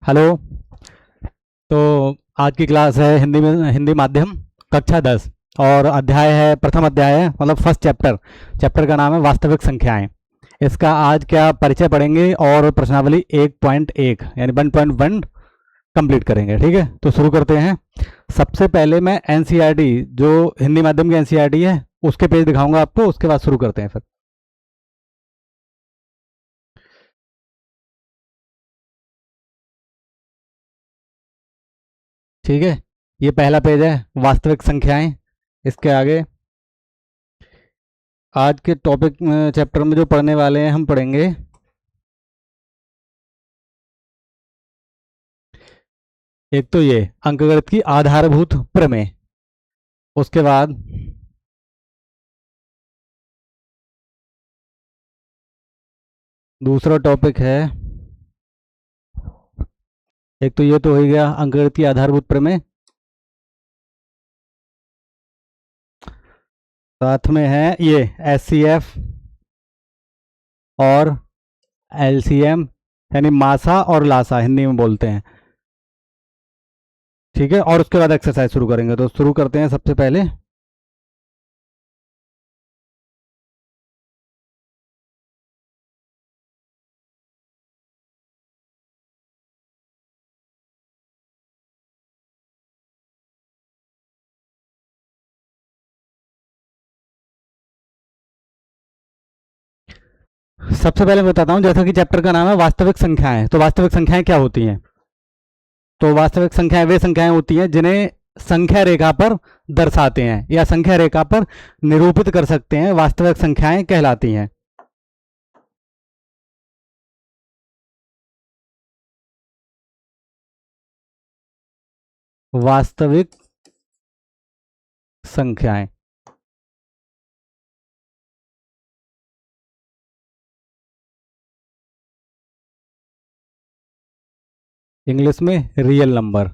Hello. तो आज की क्लास है हिंदी में, हिंदी माध्यम, कक्षा 10। और अध्याय है, प्रथम अध्याय है, मतलब फर्स्ट चैप्टर। चैप्टर का नाम है वास्तविक संख्याएं। इसका आज क्या परिचय पढ़ेंगे और प्रश्नावली 1.1 यानी 1.1 कंप्लीट करेंगे। ठीक है, तो शुरू करते हैं। सबसे पहले मैं एनसीईआरटी, जो हिंदी माध्यम की एनसीईआरटी है, उसके पेज दिखाऊंगा आपको। उसके बाद शुरू करते हैं फिर। ठीक है, ये पहला पेज है, वास्तविक संख्याएं। इसके आगे आज के टॉपिक चैप्टर में जो पढ़ने वाले हैं, हम पढ़ेंगे एक तो ये अंकगणित की आधारभूत प्रमेय। उसके बाद दूसरा टॉपिक है, एक तो ये तो हो गया अंकगणित की आधारभूत प्रमेय, साथ में है ये एचसीएफ और एलसीएम, यानी मासा और लासा हिंदी में बोलते हैं। ठीक है, और उसके बाद एक्सरसाइज शुरू करेंगे। तो शुरू करते हैं सबसे पहले। सबसे पहले मैं बताता हूँ, जैसा कि चैप्टर का नाम है वास्तविक संख्याएं, तो वास्तविक संख्याएं क्या होती हैं। तो वास्तविक संख्याएं वे संख्याएं होती हैं जिन्हें संख्या रेखा पर दर्शाते हैं या संख्या रेखा पर निरूपित कर सकते हैं, वास्तविक संख्याएं कहलाती हैं। वास्तविक संख्याएं, इंग्लिश में रियल नंबर।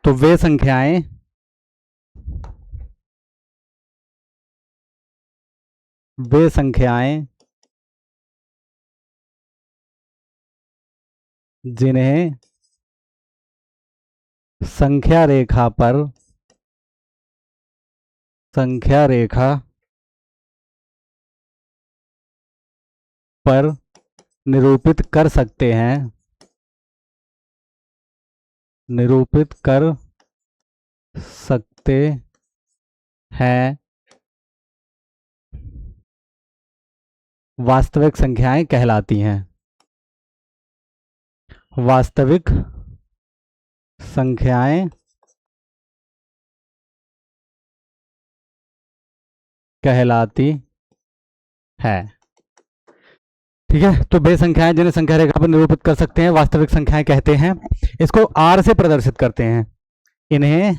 तो वे संख्याएं जिन्हें संख्या रेखा पर संख्या रेखा पर निरूपित कर सकते हैं, निरूपित कर सकते हैं, वास्तविक संख्याएं कहलाती हैं। वास्तविक संख्याएं कहलाती है। ठीक है, तो वे संख्याएं जिन्हें संख्या रेखा पर निरूपित कर सकते हैं, वास्तविक संख्याएं कहते हैं। इसको आर से प्रदर्शित करते हैं। इन्हें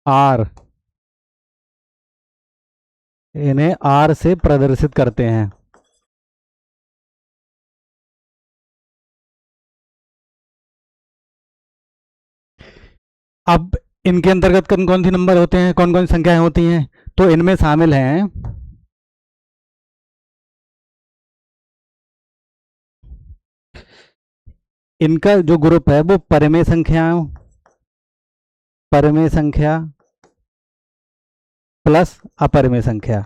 आर इन्हें आर से प्रदर्शित करते हैं। अब इनके अंतर्गत कौन कौन सी नंबर होते हैं, कौन कौन सी संख्याएं होती हैं, तो इनमें शामिल हैं इनका जो ग्रुप है वो परिमेय संख्याओं, परिमेय संख्या प्लस अपरिमेय संख्या।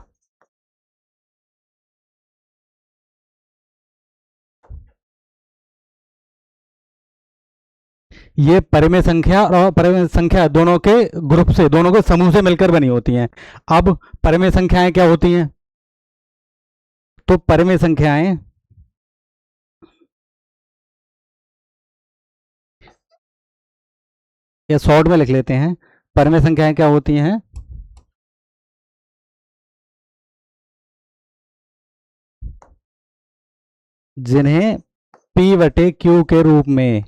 ये परिमेय संख्या और अपरिमेय संख्या दोनों के ग्रुप से, दोनों के समूह से मिलकर बनी होती हैं। अब परिमेय संख्याएं क्या होती हैं, तो परिमेय संख्याएं या शॉर्ट में लिख लेते हैं, परिमेय संख्याएं क्या होती हैं, जिन्हें पी बटे क्यू के रूप में,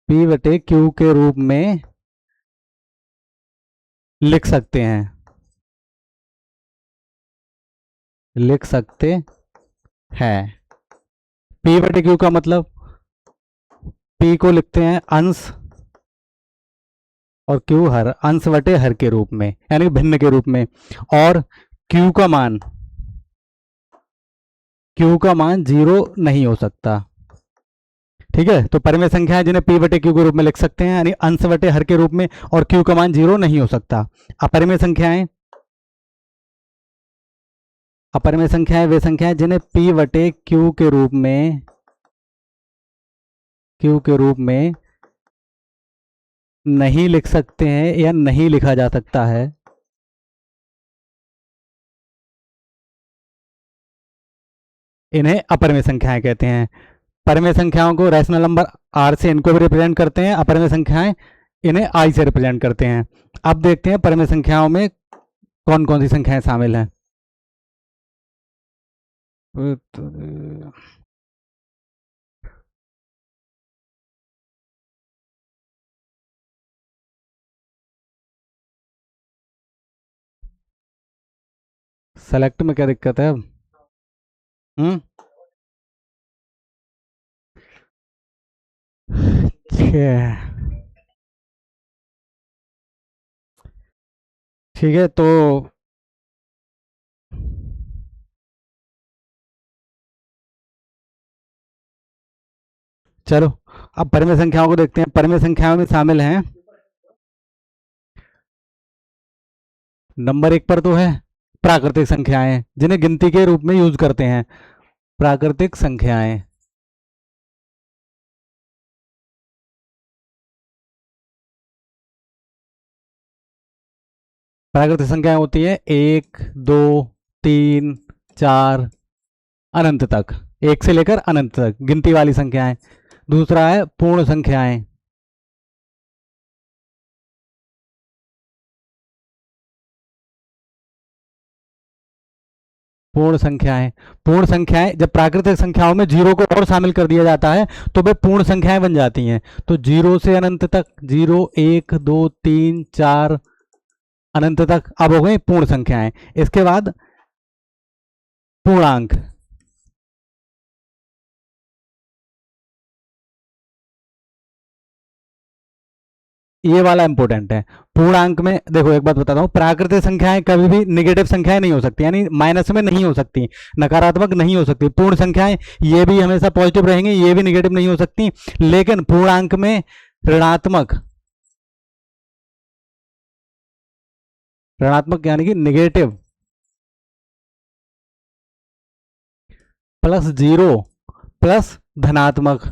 पी बटे क्यू के रूप में लिख सकते हैं, लिख सकते हैं। पी बटे क्यू का मतलब, पी को लिखते हैं अंश और क्यू हर अंश बटे हर के रूप में, यानी भिन्न के रूप में। और क्यू का मान, क्यू का मान 0 नहीं हो सकता। ठीक है, तो परिमेय संख्या है जिन्हें p बटे क्यू के रूप में लिख सकते हैं, यानी अंश बटे हर के रूप में, और क्यू का मान 0 नहीं हो सकता। अपरिमेय संख्याएं, अपरिमेय संख्याएं वे संख्याएं जिन्हें p बटे क्यू के रूप में, क्यू के रूप में नहीं लिख सकते हैं या नहीं लिखा जा सकता है। इन्हें अपरिमेय संख्याएं कहते हैं। परिमेय संख्याओं को रैशनल नंबर r से इनको भी रिप्रेजेंट करते हैं, अपरिमेय संख्याएं इन्हें i से रिप्रेजेंट करते हैं। अब देखते हैं परिमेय संख्याओं में कौन कौन सी संख्याएं शामिल हैं। सेलेक्ट में क्या दिक्कत है अब? ठीक है, तो चलो अब परिमेय संख्याओं को देखते हैं। परिमेय संख्याओं में शामिल हैं, नंबर 1 पर तो है प्राकृतिक संख्याएं जिन्हें गिनती के रूप में यूज करते हैं। प्राकृतिक संख्याएं, प्राकृतिक संख्याएं होती है 1, 2, 3, 4 अनंत तक, 1 से लेकर अनंत तक गिनती वाली संख्याएं। दूसरा है पूर्ण संख्याएं, पूर्ण संख्याएं, पूर्ण संख्याएं जब प्राकृतिक संख्याओं में 0 को और शामिल कर दिया जाता है तो वे पूर्ण संख्याएं बन जाती हैं। तो 0 से अनंत तक, 0, 1, 2, 3, 4 अनंत तक अब हो गई पूर्ण संख्याएं। इसके बाद पूर्णांक, ये वाला इंपॉर्टेंट है। पूर्णांक में देखो एक बात बताता हूँ, प्राकृतिक संख्याएं कभी भी निगेटिव संख्याएं नहीं हो सकती, यानी माइनस में नहीं हो सकती, नकारात्मक नहीं हो सकती। पूर्ण संख्याएं ये भी हमेशा पॉजिटिव रहेंगी, ये भी निगेटिव नहीं हो सकती। लेकिन पूर्णांक में ऋणात्मक, ऋणात्मक यानी कि निगेटिव प्लस 0 प्लस धनात्मक,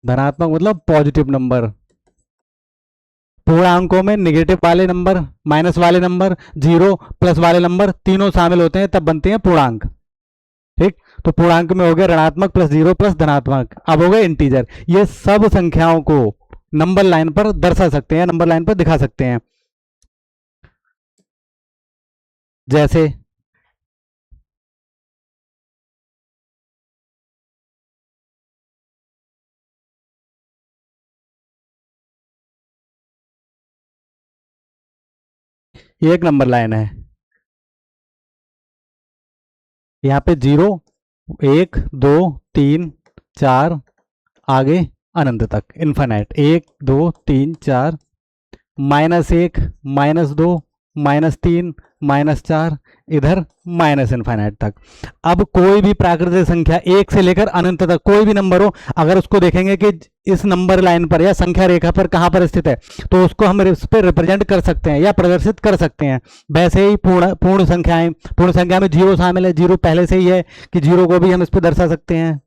धनात्मक मतलब पॉजिटिव नंबर। पूर्णांकों में निगेटिव वाले नंबर, माइनस वाले नंबर, 0 प्लस वाले नंबर तीनों शामिल होते हैं, तब बनते हैं पूर्णांक। ठीक, तो पूर्णांक में हो गया ऋणात्मक प्लस 0 प्लस धनात्मक। अब हो गए इंटीजर। ये सब संख्याओं को नंबर लाइन पर दर्शा सकते हैं, नंबर लाइन पर दिखा सकते हैं। जैसे ये एक नंबर लाइन है, यहाँ पे 0, 1, 2, 3, 4 आगे अनंत तक, इन्फाइनाइट, 1, 2, 3, 4, -1, -2, -3, -4 इधर माइनस इन्फाइनाइट तक। अब कोई भी प्राकृतिक संख्या 1 से लेकर अनंत तक कोई भी नंबर हो, अगर उसको देखेंगे कि इस नंबर लाइन पर या संख्या रेखा पर कहाँ पर स्थित है, तो उसको हम इस पर रिप्रेजेंट कर सकते हैं या प्रदर्शित कर सकते हैं। वैसे ही पूर्ण संख्याएं, पूर्ण संख्या में 0 शामिल है, 0 पहले से ही है कि 0 को भी हम इस पर दर्शा सकते हैं।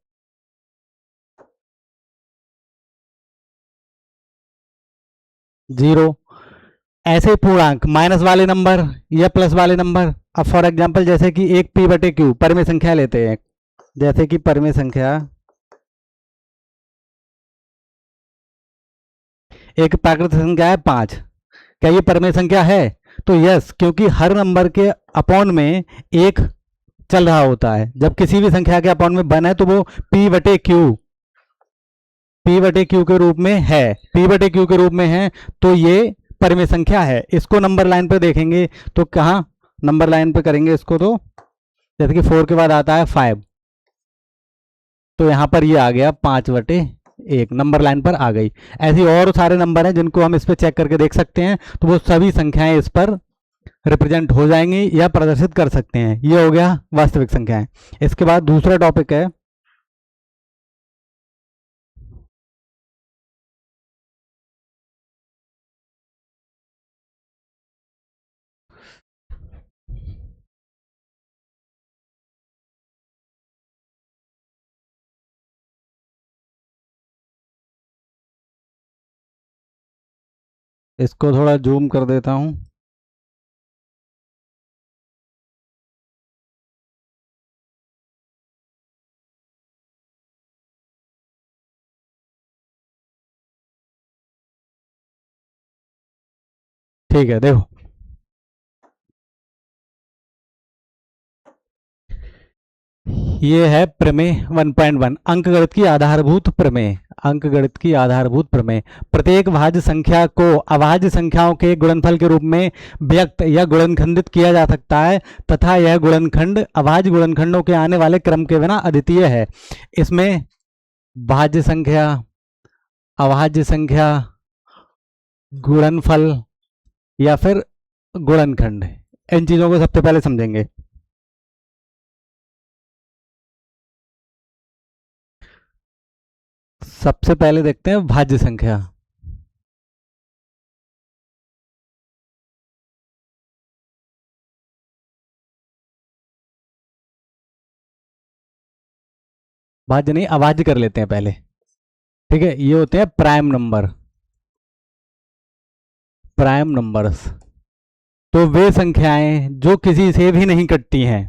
0 ऐसे ही पूर्णांक, माइनस वाले नंबर या प्लस वाले नंबर। अब फॉर एग्जांपल जैसे कि एक p बटे क्यू परिमेय संख्या लेते हैं, जैसे कि परिमेय संख्या एक प्राकृतिक संख्या है 5, क्या ये परिमेय संख्या है? तो यस, क्योंकि हर नंबर के अपॉन में 1 चल रहा होता है। जब किसी भी संख्या के अपॉन में 1 है तो वो p बटे क्यू, p बटे क्यू के रूप में है, p बटे क्यू के रूप में है, तो ये परिमेय संख्या है। इसको नंबर लाइन पर देखेंगे तो कहाँ नंबर लाइन पे करेंगे इसको, तो जैसे कि 4 के बाद आता है 5, तो यहां पर ये आ गया 5 बटे 1 नंबर लाइन पर आ गई। ऐसे और सारे नंबर हैं जिनको हम इस पर चेक करके देख सकते हैं, तो वो सभी संख्याएं इस पर रिप्रेजेंट हो जाएंगी या प्रदर्शित कर सकते हैं। ये हो गया वास्तविक संख्याएं। इसके बाद दूसरा टॉपिक है इसको थोड़ा जूम कर देता हूं। ठीक है, देखो ये है प्रमेय 1.1 अंकगणित की आधारभूत प्रमेय। अंकगणित की आधारभूत प्रमेय, प्रत्येक भाज्य संख्या को अभाज्य संख्याओं के गुणनफल के रूप में व्यक्त या गुणनखंडित किया जा सकता है तथा यह गुणनखंड अभाज्य गुणनखंडों के आने वाले क्रम के बिना अद्वितीय है। इसमें भाज्य संख्या, अभाज्य संख्या, गुणनफल या फिर गुणनखंड, इन चीजों को सबसे पहले समझेंगे। सबसे पहले देखते हैं भाज्य संख्या। भाज्य नहीं, अभाज्य कर लेते हैं पहले। ठीक है, ये होते हैं प्राइम नंबर, प्राइम नंबर्स। तो वे संख्याएं जो किसी से भी नहीं कटती हैं,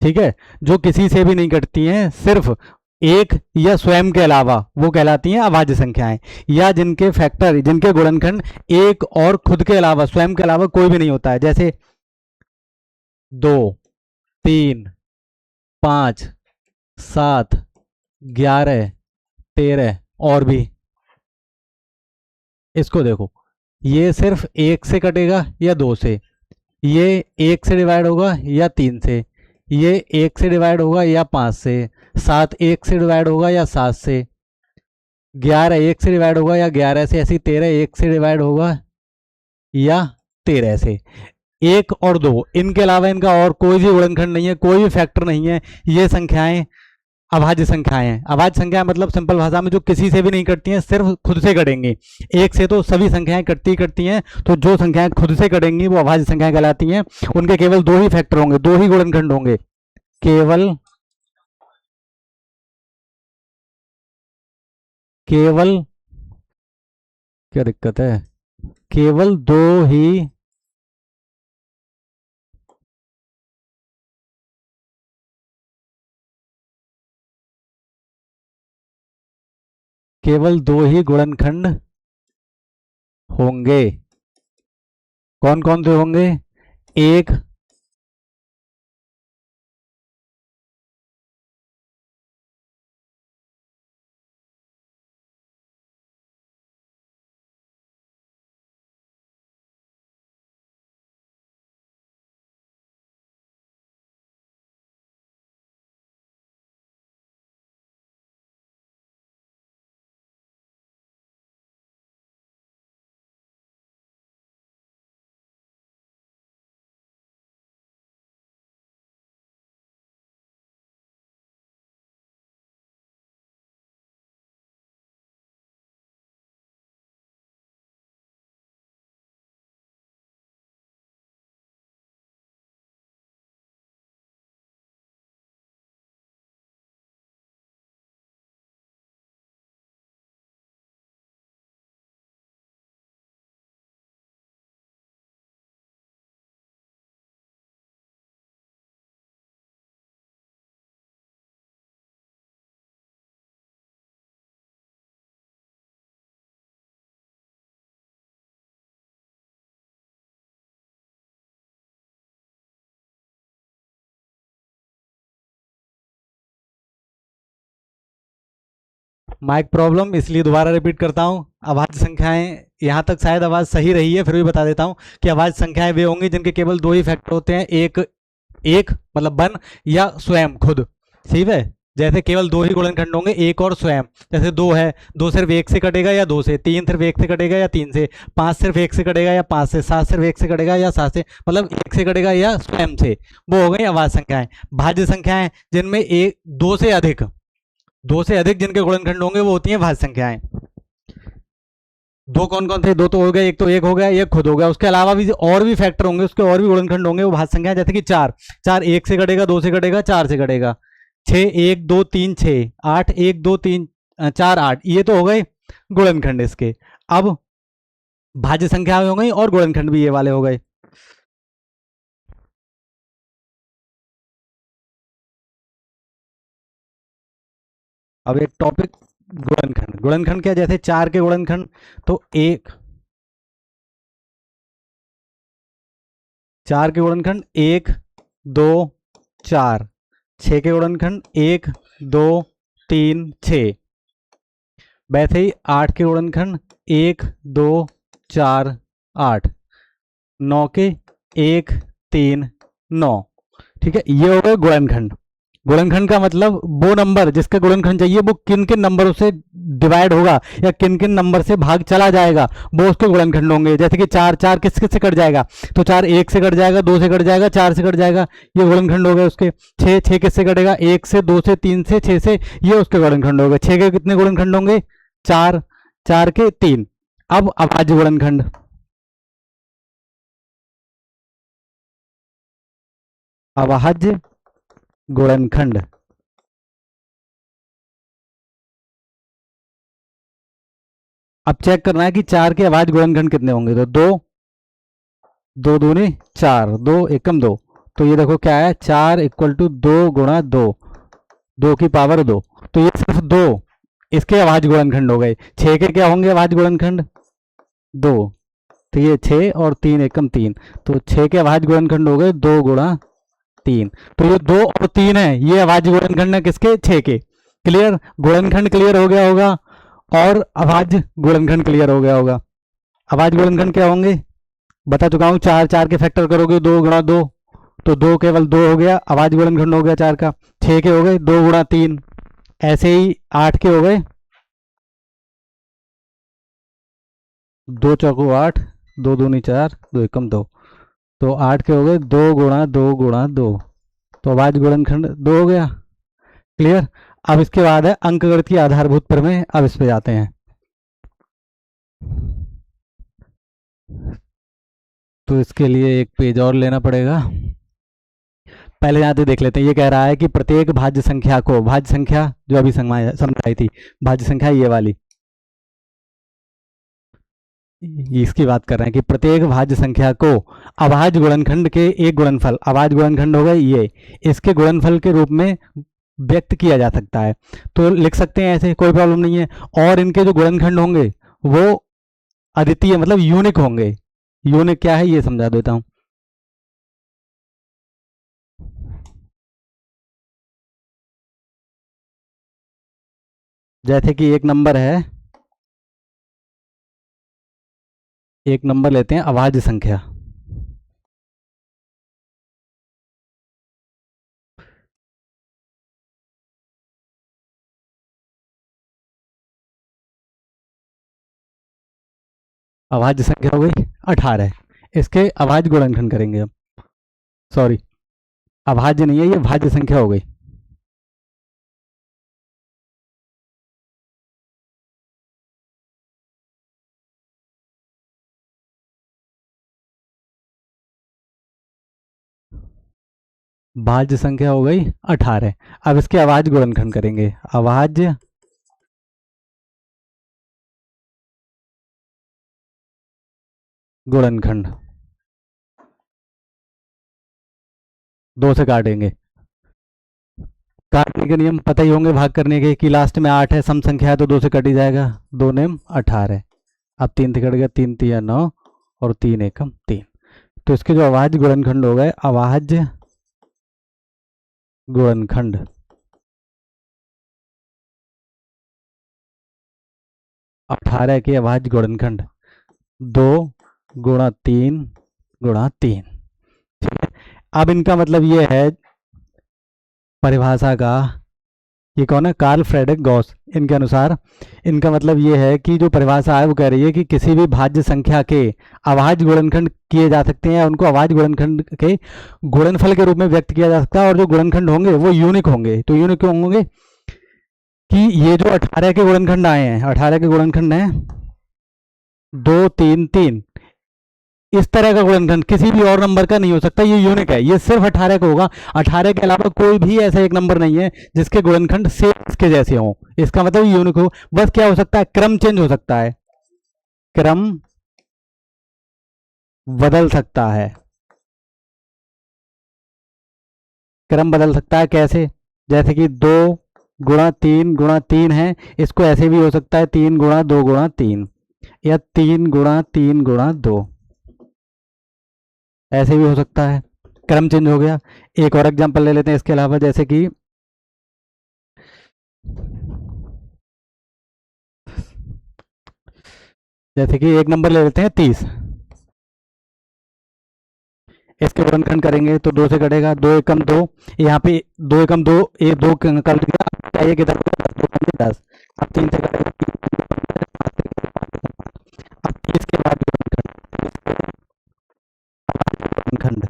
ठीक है, जो किसी से भी नहीं कटती हैं, सिर्फ एक या स्वयं के अलावा, वो कहलाती हैं अभाज्य संख्याएं। या जिनके फैक्टर, जिनके गुणनखंड एक और खुद के अलावा, स्वयं के अलावा कोई भी नहीं होता है, जैसे 2, 3, 5, 7, 11, 13 और भी। इसको देखो, ये सिर्फ 1 से कटेगा या 2 से, ये 1 से डिवाइड होगा या 3 से, ये 1 से डिवाइड होगा या 5 से, 7 1 से डिवाइड होगा या 7 से, 11 1 से डिवाइड होगा या 11 से, ऐसी 13 1 से डिवाइड होगा या 13 से। 1 और 2, इनके अलावा इनका और कोई भी गुणनखंड नहीं है, कोई भी फैक्टर नहीं है। ये संख्याएं अभाज्य संख्याएं हैं। अभाज्य संख्याएं मतलब सिंपल भाषा में जो किसी से भी नहीं कटती हैं, सिर्फ खुद से कटेंगी। 1 से तो सभी संख्याएं कटती करती हैं, तो जो संख्याएं खुद से कटेंगी वो अभाज्य संख्याएं कहलाती हैं। उनके केवल 2 ही फैक्टर होंगे, 2 ही गुणनखंड होंगे, केवल केवल क्या दिक्कत है, केवल 2 ही केवल 2 ही गुणनखंड होंगे। कौन कौन से होंगे? एक माइक प्रॉब्लम, इसलिए दोबारा रिपीट करता हूं। अभाज्य संख्याएं, यहां तक शायद आवाज सही रही है, फिर भी बता देता हूं कि अभाज्य संख्याएं वे होंगी जिनके केवल 2 ही फैक्टर होते हैं, एक एक मतलब 1 या स्वयं खुद, ठीक है। जैसे केवल दो ही गुणनखंड होंगे, एक और स्वयं। जैसे दो है, दो सिर्फ एक से कटेगा या दो से, तीन सिर्फ एक से कटेगा या तीन से, पांच सिर्फ एक से कटेगा या पांच से, सात सिर्फ एक से कटेगा या सात से, मतलब एक से कटेगा या स्वयं से। वो हो गई अभाज्य संख्याएं। भाज्य संख्याएं जिनमें एक दो से अधिक जिनके गुणनखंड होंगे वो होती हैं भाज्य संख्याएं। दो कौन कौन थे? दो तो हो गए, एक तो एक हो गया, एक खुद हो गया। उसके अलावा भी और भी फैक्टर होंगे, उसके और भी गुणनखंड होंगे, वो भाज्य संख्या। जैसे कि चार, चार एक से कटेगा, दो से कटेगा, चार से कटेगा। छः एक दो तीन छः, आठ एक दो तीन चार आठ, ये तो हो गए गुणनखंड इसके। अब भाज्य संख्या हो गई और गुणनखंड भी ये वाले हो गए। अब एक टॉपिक गुणनखंड। गुणनखंड क्या? जैसे चार के गुणनखंड तो एक, चार के गुणनखंड एक दो चार। छः के गुणनखंड एक दो तीन छः। वैसे ही आठ के गुणनखंड एक दो चार आठ। नौ के एक तीन नौ। ठीक है, ये हो गए गुणनखंड। गुणनखंड का मतलब वो नंबर जिसका गुणनखंड चाहिए वो किन किन नंबरों से डिवाइड होगा या किन किन नंबर से भाग चला जाएगा, वो उसके गुणनखंड होंगे। जैसे कि चार, चार किस किस से कट जाएगा? तो चार एक से कट जाएगा, दो से कट जाएगा, चार से कट जाएगा, ये गुणनखंड हो गए उसके। छः, छः किस से कटेगा? एक से, दो से, तीन से, छः से, ये उसके गुणनखंड हो गए। छः के कितने गुणनखंड होंगे? चार, चार के तीन। अब अभाज्य गुणनखंड। अभाज्य गुणनखंड। अब चेक करना है कि चार के अभाज्य गुणनखंड कितने होंगे। तो दो, दो दूनी चार, दो एकम दो। तो ये देखो क्या है, चार इक्वल टू दो गुणा दो, दो की पावर दो। तो ये सिर्फ दो इसके अभाज्य गुणनखंड हो गए। छः के क्या होंगे अभाज्य गुणनखंड? दो। तो ये छः और तीन एकम तीन। तो छः के अभाज्य गुणनखंड हो गए दो गुणा तीन। तो ये दो और तीन है, ये अभाज्य गुणनखंड है किसके? छः के। क्लियर? गुणनखंड क्लियर हो गया होगा और अभाज्य गुणनखंड क्लियर हो गया होगा। अभाज्य गुणनखंड क्या होंगे बता चुका हूँ। चार, चार के फैक्टर करोगे दो गुणा दो, तो दो केवल दो हो गया, अभाज्य गुणनखंड हो गया चार का। छः के हो गए दो गुणा तीन। ऐसे ही आठ के हो गए दो चौको आठ, दो दूनी चार, दो एकम दो। तो आठ के हो गए दो गुणा दो गुणा दो। तो अभाज्य गुणनखंड दो हो गया। क्लियर? अब इसके बाद है अंकगणित की आधारभूत प्रमेय। अब इस पे जाते हैं। तो इसके लिए एक पेज और लेना पड़ेगा। पहले यहाँ से देख लेते हैं। ये कह रहा है कि प्रत्येक भाज्य संख्या को, भाज्य संख्या जो अभी समझाई थी, भाज्य संख्या ये वाली, इसकी बात कर रहे हैं कि प्रत्येक भाज्य संख्या को अभाज्य गुणनखंड के एक गुणनफल, अभाज्य गुणनखंड हो गए ये, इसके गुणनफल के रूप में व्यक्त किया जा सकता है। तो लिख सकते हैं ऐसे, कोई प्रॉब्लम नहीं है। और इनके जो गुणनखंड होंगे वो अद्वितीय मतलब यूनिक होंगे। यूनिक क्या है ये समझा देता हूं। जैसे कि एक नंबर है, एक नंबर लेते हैं अभाज्य संख्या। अभाज्य संख्या हो गई 18। इसके अभाज्य गुणनखंड करेंगे अब। सॉरी, अभाज्य नहीं है ये, भाज्य संख्या हो गई। भाज्य संख्या हो गई 18। अब इसके अभाज्य गुणनखंड करेंगे। अभाज्य गुणनखंड दो से काटेंगे। काटने के नियम पता ही होंगे भाग करने के, कि लास्ट में 8 है, सम संख्या है तो दो से कट ही जाएगा। दो नेम 18। अब तीन से कट गया, तीन तिया 9 और तीन एकम 3। तो इसके जो अभाज्य गुणनखंड हो गए, अभाज्य गुणनखंड 18 के अभाज्य गुणनखंड 2 गुणा 3 गुणा 3। ठीक है? अब इनका मतलब ये है परिभाषा का ये कौन है? Karl Frederick Gauss. इनके अनुसार इनका मतलब ये है कि जो परिभाषा है वो कह रही है कि किसी भी भाज्य संख्या के अभाज्य गुणनखंड किए जा सकते हैं, उनको अभाज्य गुणनखंड के गुणनफल के रूप में व्यक्त किया जा सकता है, और जो गुणनखंड होंगे वो यूनिक होंगे। तो यूनिक क्यों होंगे? कि ये जो 18 के गुणनखंड आए हैं, 18 के गुणनखंड हैं 2 3 3, इस तरह का गुणनखंड किसी भी और नंबर का नहीं हो सकता, ये यूनिक है, ये सिर्फ 18 का होगा। 18 के अलावा कोई भी ऐसा एक नंबर नहीं है जिसके गुणनखंड सेम इसके जैसे हों। इसका मतलब यूनिक हो। बस क्या हो सकता है? क्रम चेंज हो सकता है, क्रम बदल सकता है। क्रम बदल सकता है कैसे? जैसे कि 2 गुणा 3 है, इसको ऐसे भी हो सकता है 3 गुणा 2 गुणा 3, या 3 गुणा 3 गुणा 2, ऐसे भी हो सकता है। क्रम चेंज हो गया। एक और एग्जांपल ले लेते हैं इसके अलावा, जैसे कि एक नंबर ले लेते हैं 30। इसके गुणनखंड करेंगे तो 2 से कटेगा, 2 एकम 2, यहाँ पे 2 एकम 2, ये 2 कट गया, ये किधर 2 पंजे 10। अब 3 से कटेगा, अब 30 के बाद गुणनखंड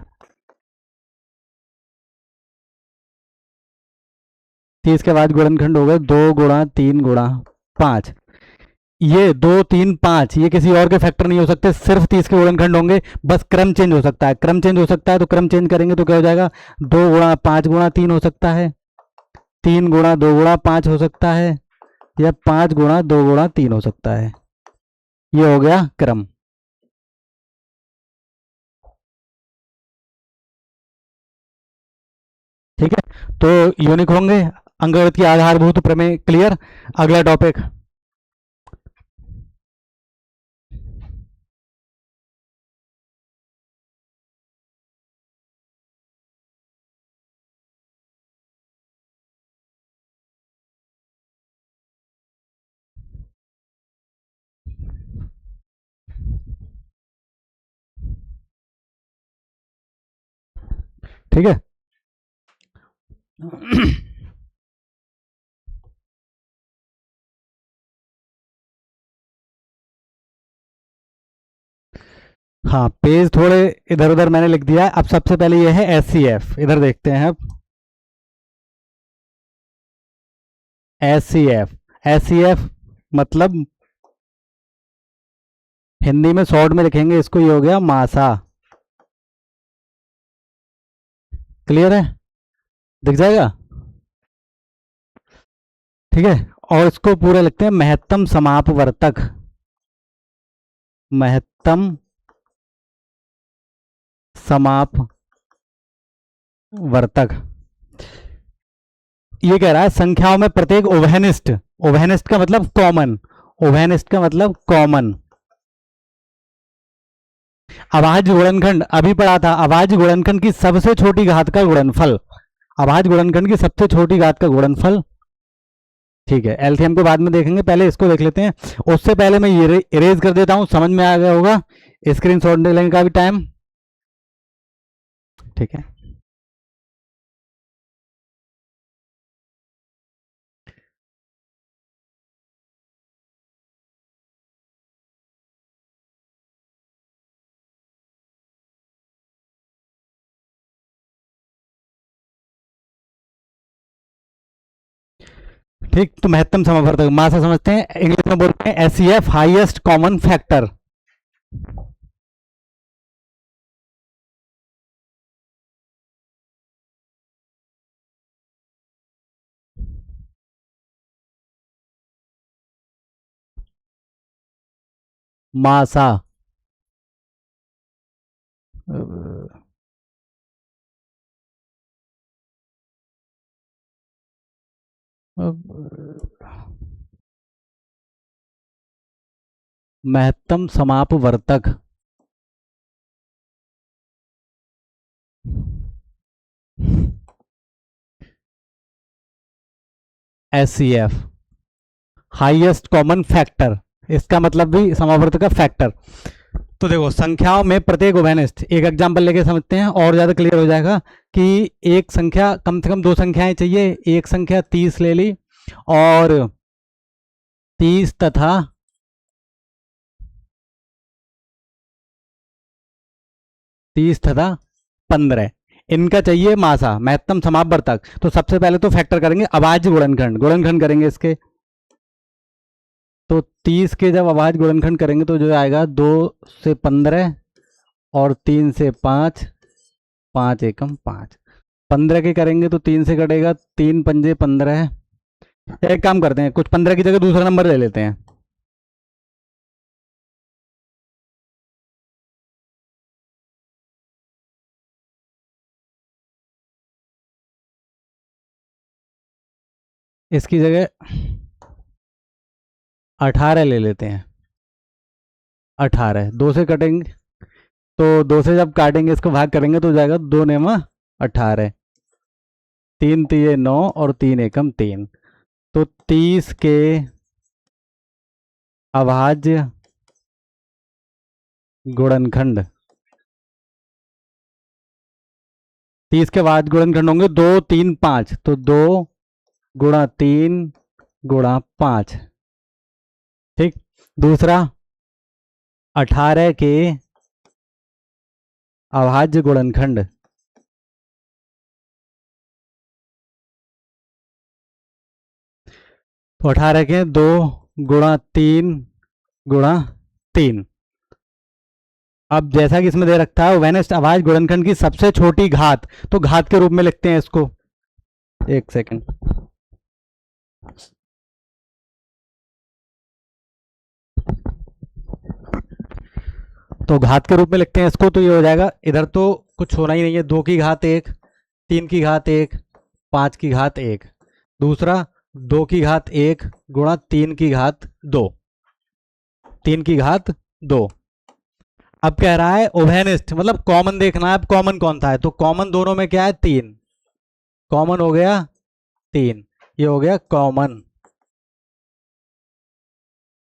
30 के बाद गुणनखंड हो गए 2 गुणा 3 गुणा 5। ये 2 3 5 ये किसी और के फैक्टर नहीं हो सकते, सिर्फ 30 के गुणनखंड होंगे। बस क्रम चेंज हो सकता है, क्रम चेंज हो सकता है, तो क्रम चेंज करेंगे तो क्या हो जाएगा? 2 गुणा 5 गुणा 3 हो सकता है, 3 गुणा 2 गुणा 5 हो सकता है, या 5 गुणा 2 गुणा 3 हो सकता है। ये हो गया क्रम। ठीक है, तो यूनिक होंगे। अंकगणित की आधारभूत प्रमेय क्लियर। अगला टॉपिक, ठीक है। हाँ, पेज थोड़े इधर उधर मैंने लिख दिया है। अब सबसे पहले ये है SCF, इधर देखते हैं अब। SCF मतलब हिंदी में शॉर्ट में लिखेंगे इसको, ये हो गया मासा। क्लियर है? दिख जाएगा? ठीक है। और इसको पूरा लिखते हैं महत्तम समापवर्तक। महत्तम समापवर्तक ये कह रहा है संख्याओं में प्रत्येक ओवेनिस्ट, ओवेनिस्ट का मतलब कॉमन, ओवेनिस्ट का मतलब कॉमन अभाज्य गुणनखंड, अभी पढ़ा था, अभाज्य गुणनखंड की सबसे छोटी घात का गुणनफल, अभाज्य गुणनखंड की सबसे छोटी घात का गुणनफल। ठीक है, एलसीएम को बाद में देखेंगे, पहले इसको देख लेते हैं। उससे पहले मैं ये इरेज कर देता हूं, समझ में आ गया होगा। स्क्रीनशॉट लेने का भी टाइम। ठीक है, ठीक। तो महत्तम समापवर्तक मासा समझते हैं, इंग्लिश में बोलते हैं एससीएफ, हाईएस्ट कॉमन फैक्टर। मासा महत्तम समापवर्तक एससीएफ, हाईएस्ट कॉमन फैक्टर, इसका मतलब भी समापवर्तक का फैक्टर। तो देखो संख्याओं में प्रत्येक उभयनिष्ठ, एक एग्जांपल लेके समझते हैं और ज़्यादा क्लियर हो जाएगा कि एक संख्या, कम से कम दो संख्याएं चाहिए। एक संख्या 30 ले ली और 30 तथा 15, इनका चाहिए मासा महत्तम समापवर्तक। तो सबसे पहले तो फैक्टर करेंगे अभाज्य गुणनखंड, गुणनखंड करेंगे इसके। तो 30 के जब अभाज्य गुणनखंड करेंगे तो जो आएगा 2 से 15 और 3 से 5, 5 एकम 5। 15 के करेंगे तो 3 से कटेगा, 3 पंजे 15 है। एक काम करते हैं, कुछ 15 की जगह दूसरा नंबर ले लेते हैं। इसकी जगह 18 ले लेते हैं। 18 2 से कटेंगे तो 2 से जब काटेंगे इसको भाग करेंगे तो हो जाएगा 2 नेमा 18, 3 तिये 9 और 3 एकम 3। तो 30 के अभाज्य गुणनखंड, 30 के बाद गुणनखंड होंगे 2 3 5, तो 2 गुणा 3 गुणा 5। ठीक। दूसरा 18 के अभाज्य गुणनखंड, तो 18 के 2 गुणा 3 गुणा 3। अब जैसा कि इसमें दे रखा है वेनेस्ट अभाज्य गुणनखंड की सबसे छोटी घात, तो घात के रूप में लिखते हैं इसको। एक सेकंड, तो घात के रूप में लिखते हैं इसको। तो ये हो जाएगा, इधर तो कुछ होना ही नहीं है, 2 की घात 1, 3 की घात 1, 5 की घात 1। दूसरा 2 की घात 1 गुणा 3 की घात 2, 3 की घात 2। अब कह रहा है उभयनिष्ठ, मतलब कॉमन देखना है। अब कॉमन कौन सा है, तो कॉमन दोनों में क्या है 3, कॉमन हो गया 3, ये हो गया कॉमन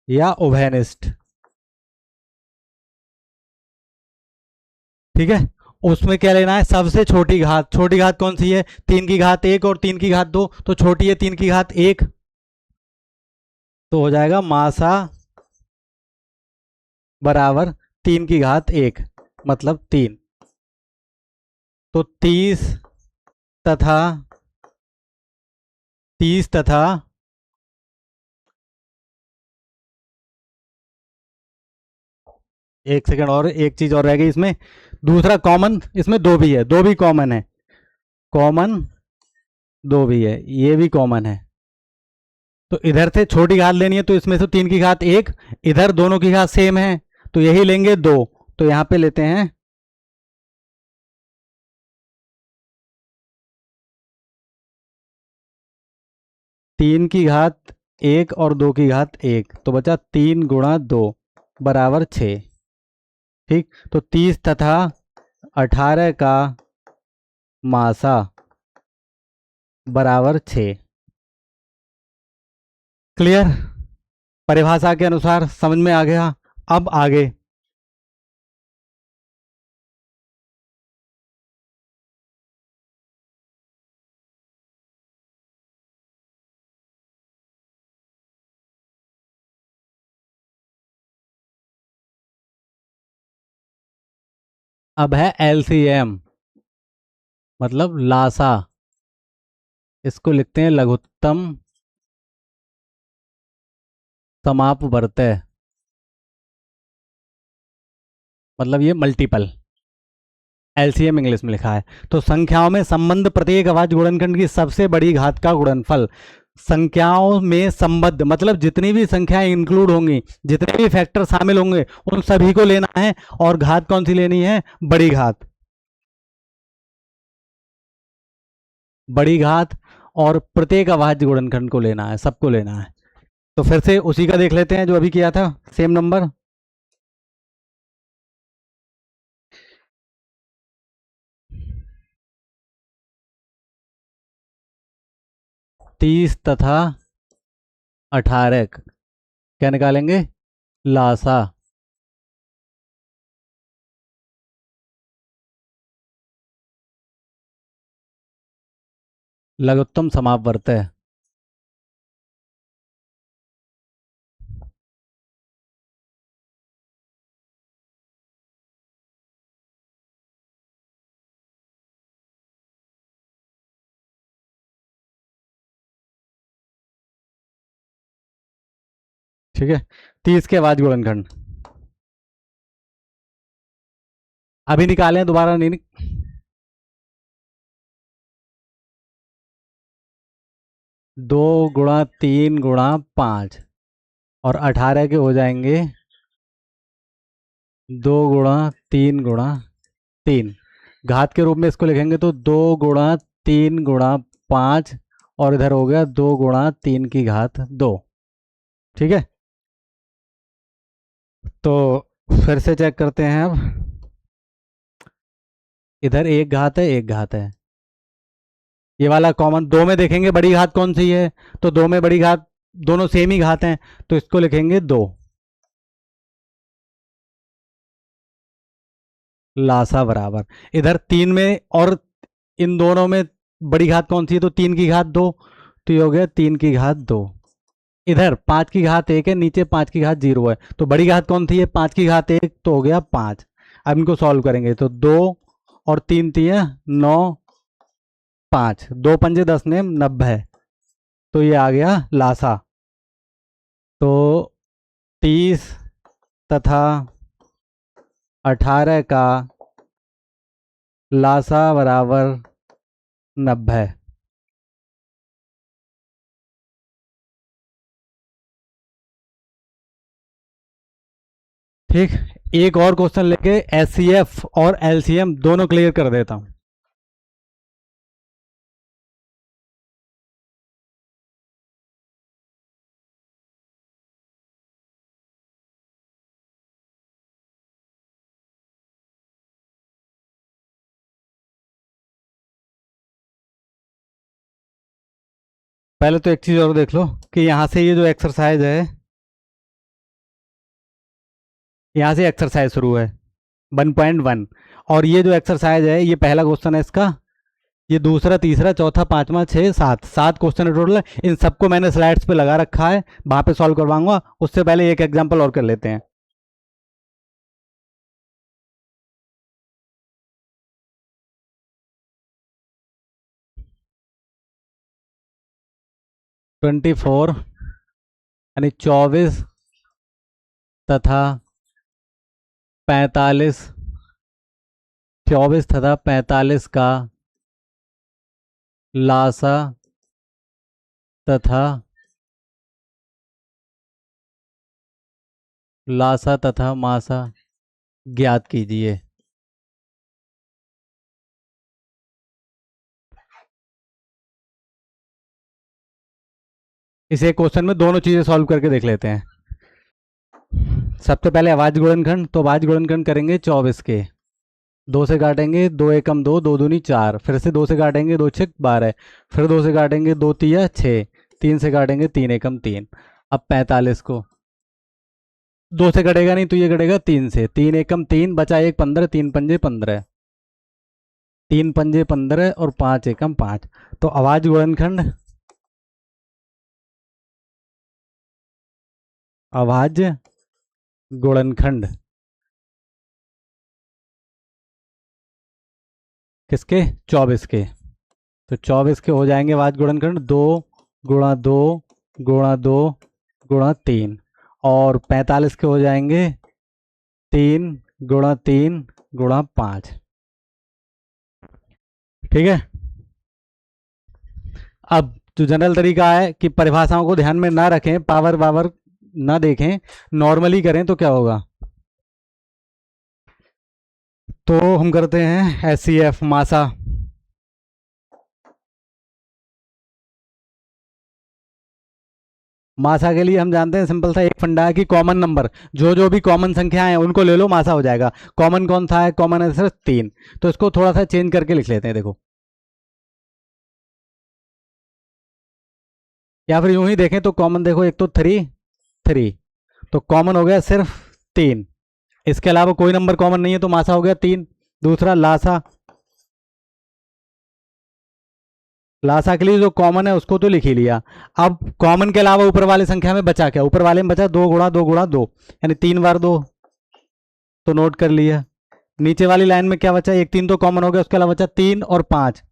या उभयनिष्ठ। ठीक है। उसमें क्या लेना है, सबसे छोटी घात। छोटी घात कौन सी है, 3 की घात 1 और 3 की घात 2, तो छोटी है 3 की घात 1, तो हो जाएगा मासा बराबर 3 की घात 1, मतलब 3। तो 30 तथा एक सेकंड, और एक चीज और रह गई इसमें, दूसरा कॉमन, इसमें दो भी है, दो भी कॉमन है, कॉमन दो भी है, ये भी कॉमन है। तो इधर से छोटी घात लेनी है, तो इसमें से 3 की घात 1, इधर दोनों की घात सेम है तो यही लेंगे 2, तो यहां पे लेते हैं 3 की घात 1 और 2 की घात 1, तो बचा 3 गुणा 2 बराबर 6। ठीक। तो 30 तथा 18 का मासा बराबर 6। क्लियर, परिभाषा के अनुसार समझ में आ गया। अब आगे अब है एलसीएम, मतलब लासा, इसको लिखते हैं लघुत्तम समापवर्तय, मतलब ये मल्टीपल, एलसीएम इंग्लिश में लिखा है। तो संख्याओं में संबंध प्रत्येक अभाज्य गुणनखंड की सबसे बड़ी घात का गुणनफल। संख्याओं में संबद्ध मतलब जितनी भी संख्याएं इंक्लूड होंगी, जितने भी फैक्टर शामिल होंगे, उन सभी को लेना है। और घात कौन सी लेनी है, बड़ी घात, बड़ी घात। और प्रत्येक अभाज्य गुणनखंड को लेना है, सबको लेना है। तो फिर से उसी का देख लेते हैं जो अभी किया था, सेम नंबर। तीस तथा 18, क्या निकालेंगे, लासा। लघुत्तम समापवर्त है। ठीक है, 30 के बाद गुणनखंड अभी निकालें, दोबारा नहीं 2 × 3 × 5 और 18 के हो जाएंगे 2 × 3 × 3। घात के रूप में इसको लिखेंगे तो 2 × 3 × 5 और इधर हो गया 2 × 3 की घात 2। ठीक है, तो फिर से चेक करते हैं अब। इधर एक घात है, एक घात है, ये वाला कॉमन। दो में देखेंगे बड़ी घात कौन सी है, तो दो में बड़ी घात, दोनों सेम ही घात हैं, तो इसको लिखेंगे 2। लासा बराबर इधर 3 में, और इन दोनों में बड़ी घात कौन सी है, तो 3 की घात 2, तो ये हो गया 3 की घात 2। इधर 5 की घात 1 है, नीचे 5 की घात 0 है, तो बड़ी घात कौन सी है, 5 की घात 1, तो हो गया 5। अब इनको सॉल्व करेंगे तो 2 और 3 9, 5, 2 × 5 = 10 ने 90, तो ये आ गया लासा। तो 30 तथा 18 का लासा बराबर 90। ठीक, एक और क्वेश्चन लेके एचसीएफ और एलसीएम दोनों क्लियर कर देता हूं। पहले तो एक चीज और देख लो कि यहां से ये जो एक्सरसाइज है, यहां से एक्सरसाइज शुरू है 1.1, और ये जो एक्सरसाइज है ये पहला क्वेश्चन है इसका, ये दूसरा, तीसरा, चौथा, पांचवा, 6, 7, 7 क्वेश्चन है टोटल। इन सबको मैंने स्लाइड्स पे लगा रखा है, वहां पे सॉल्व करवाऊंगा। उससे पहले एक एग्जांपल और कर लेते हैं। ट्वेंटी फोर यानी 24 तथा 45, 24 तथा 45 का लासा तथा मासा ज्ञात कीजिए। इस एक क्वेश्चन में दोनों चीजें सॉल्व करके देख लेते हैं। सबसे पहले अभाज्य गुणनखंड, तो अभाज्य गुणनखंड करेंगे 24 के। 2 से काटेंगे, 2 एकम 2, 2 दूनी 4, फिर से 2 से काटेंगे, 2 छक 12, फिर 2 से काटेंगे, 2 तिया 6, 3 से काटेंगे, 3 एकम 3। अब 45 को 2 से कटेगा नहीं, तो ये कटेगा 3 से, 3 एकम 3, बचा 1 15, 3 पंजे 15, 3 पंजे 15 और 5 एकम 5। तो अभाज्य गुणनखंड, अभाज्य गुणनखंड किसके, 24 के। तो 24 के हो जाएंगे अभाज्य गुणनखंड 2 × 2 × 2 × 3, और 45 के हो जाएंगे 3 × 3 × 5। ठीक है, अब जो जनरल तरीका है कि परिभाषाओं को ध्यान में ना रखें, पावर वावर ना देखें, नॉर्मली करें, तो क्या होगा, तो हम करते हैं एचसीएफ मासा। मासा के लिए हम जानते हैं सिंपल सा एक फंडा है कि कॉमन नंबर, जो जो भी कॉमन संख्या है उनको ले लो, मासा हो जाएगा। कॉमन कौन सा है, कॉमन है सिर्फ 3, तो इसको थोड़ा सा चेंज करके लिख लेते हैं, देखो, या फिर यूं ही देखें तो कॉमन देखो, एक तो 3 3, तो कॉमन हो गया सिर्फ 3, इसके अलावा कोई नंबर कॉमन नहीं है, तो मासा हो गया 3। दूसरा लासा, लासा के लिए जो कॉमन है उसको तो लिख ही लिया। अब कॉमन के अलावा ऊपर वाली संख्या में बचा क्या? ऊपर वाले में बचा 2 गुणा 2 यानी 3 बार 2, तो नोट कर लिया। नीचे वाली लाइन में क्या बचा? 1 3 तो कॉमन हो गया, उसके अलावा बचा 3 और 5,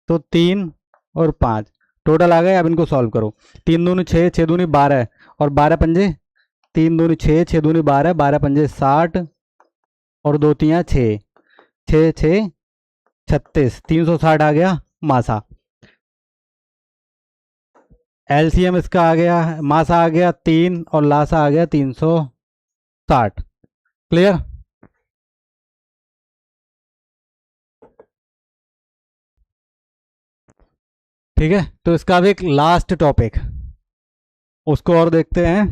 तो 3 और 5 टोटल आ गए। अब इनको सॉल्व करो। 3 दूनी 6, 6 दूनी 12 और 12 पंजे 3 दूनी 6, 6 दूनी 12, 12 पंजे 60 और 2 3 6, 6 6 36, 360 आ गया मासा। एलसीएम इसका आ गया, मासा आ गया 3 और लासा आ गया 360। क्लियर? ठीक है, तो इसका अब एक लास्ट टॉपिक, उसको और देखते हैं।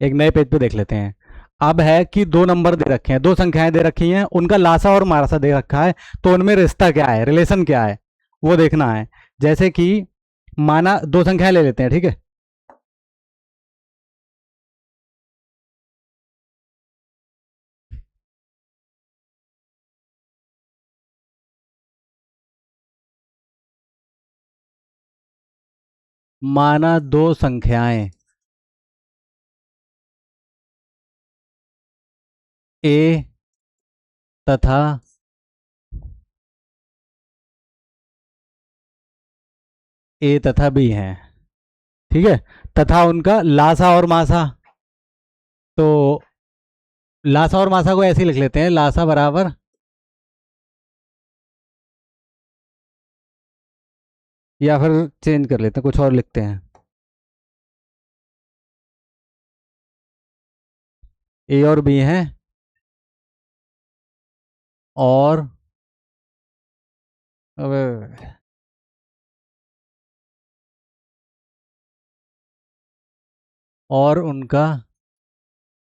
एक नए पेज पे देख लेते हैं। अब है कि दो नंबर दे रखे हैं, दो संख्याएं दे रखी हैं, उनका लासा और मासा दे रखा है, तो उनमें रिश्ता क्या है, रिलेशन क्या है, वो देखना है। जैसे कि माना दो संख्याएं ले लेते हैं, ठीक है। माना दो संख्याएं ए तथा ए तथा बी हैं, ठीक है, तथा उनका लासा और मासा। तो लासा और मासा को ऐसे ही लिख लेते हैं, लासा बराबर, या फिर चेंज कर लेते हैं, कुछ और लिखते हैं, ए और बी हैं और अबे और उनका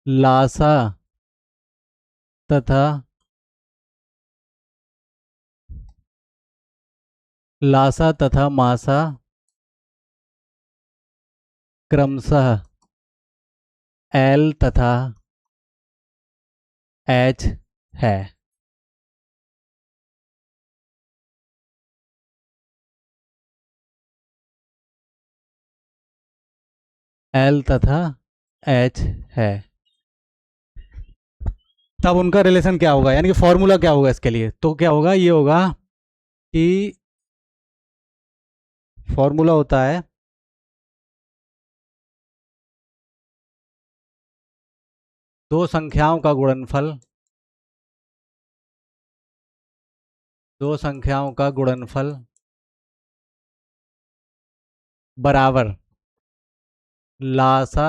लासा तथा मासा क्रमशः एल तथा एच है। एल तथा एच है, तब उनका रिलेशन क्या होगा, यानी कि फॉर्मूला क्या होगा इसके लिए? तो क्या होगा, ये होगा कि फॉर्मूला होता है दो संख्याओं का गुणनफल, दो संख्याओं का गुणनफल बराबर लासा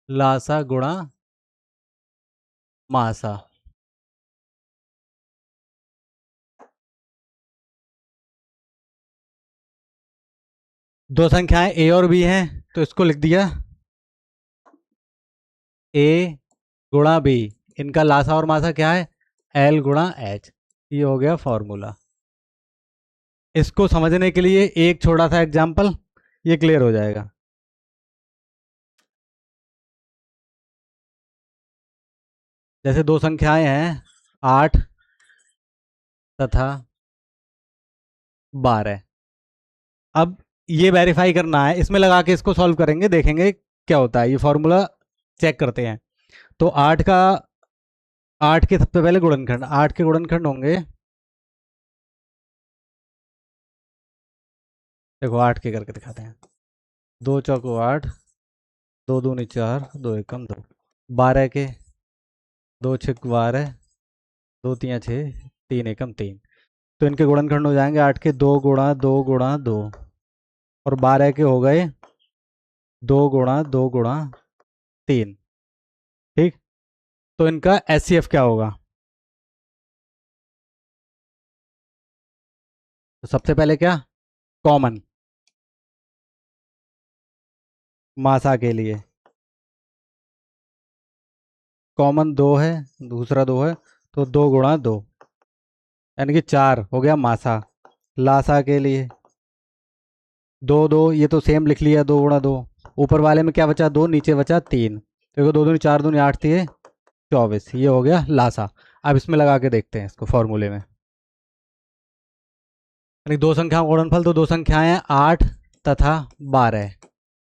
लासा गुणा मासा। दो संख्याएं ए और बी हैं, तो इसको लिख दिया ए गुणा बी, इनका लासा और मासा क्या है, एल गुणा एच। ये हो गया फॉर्मूला। इसको समझने के लिए एक छोटा सा एग्जाम्पल, ये क्लियर हो जाएगा। जैसे दो संख्याएं हैं 8 तथा 12। अब ये वेरीफाई करना है, इसमें लगा के इसको सॉल्व करेंगे, देखेंगे क्या होता है। ये फॉर्मूला चेक करते हैं। तो 8 के सबसे पहले गुणनखंड, 8 के गुणनखंड होंगे, देखो 8 के करके दिखाते हैं। 2 चौको 8, 2 दूनी 4, 2 एकम 2। 12 के 2 6 12, 2 3 6, 3 एकम 3। तो इनके गुणनखंड हो जाएंगे 8 के 2 गुणा 2 गुणा 2, और 12 के हो गए 2 गुणा 2 गुणा 3। ठीक, तो इनका एचसीएफ क्या होगा? तो सबसे पहले क्या, कॉमन मासा के लिए कॉमन 2 है, दूसरा 2 है, तो 2 गुणा 2 यानी कि 4 हो गया मासा। लासा के लिए 2 2, ये तो सेम लिख लिया, 2 गुणा 2। ऊपर वाले में क्या बचा 2, नीचे बचा 3, देखो 2 दूनी 4 दूनी 8 थी, 24, ये हो गया लासा। अब इसमें लगा के देखते हैं इसको फॉर्मूले में। यानी दो संख्याओं का गुणनफल, तो दो संख्याएं हैं 8 तथा 12,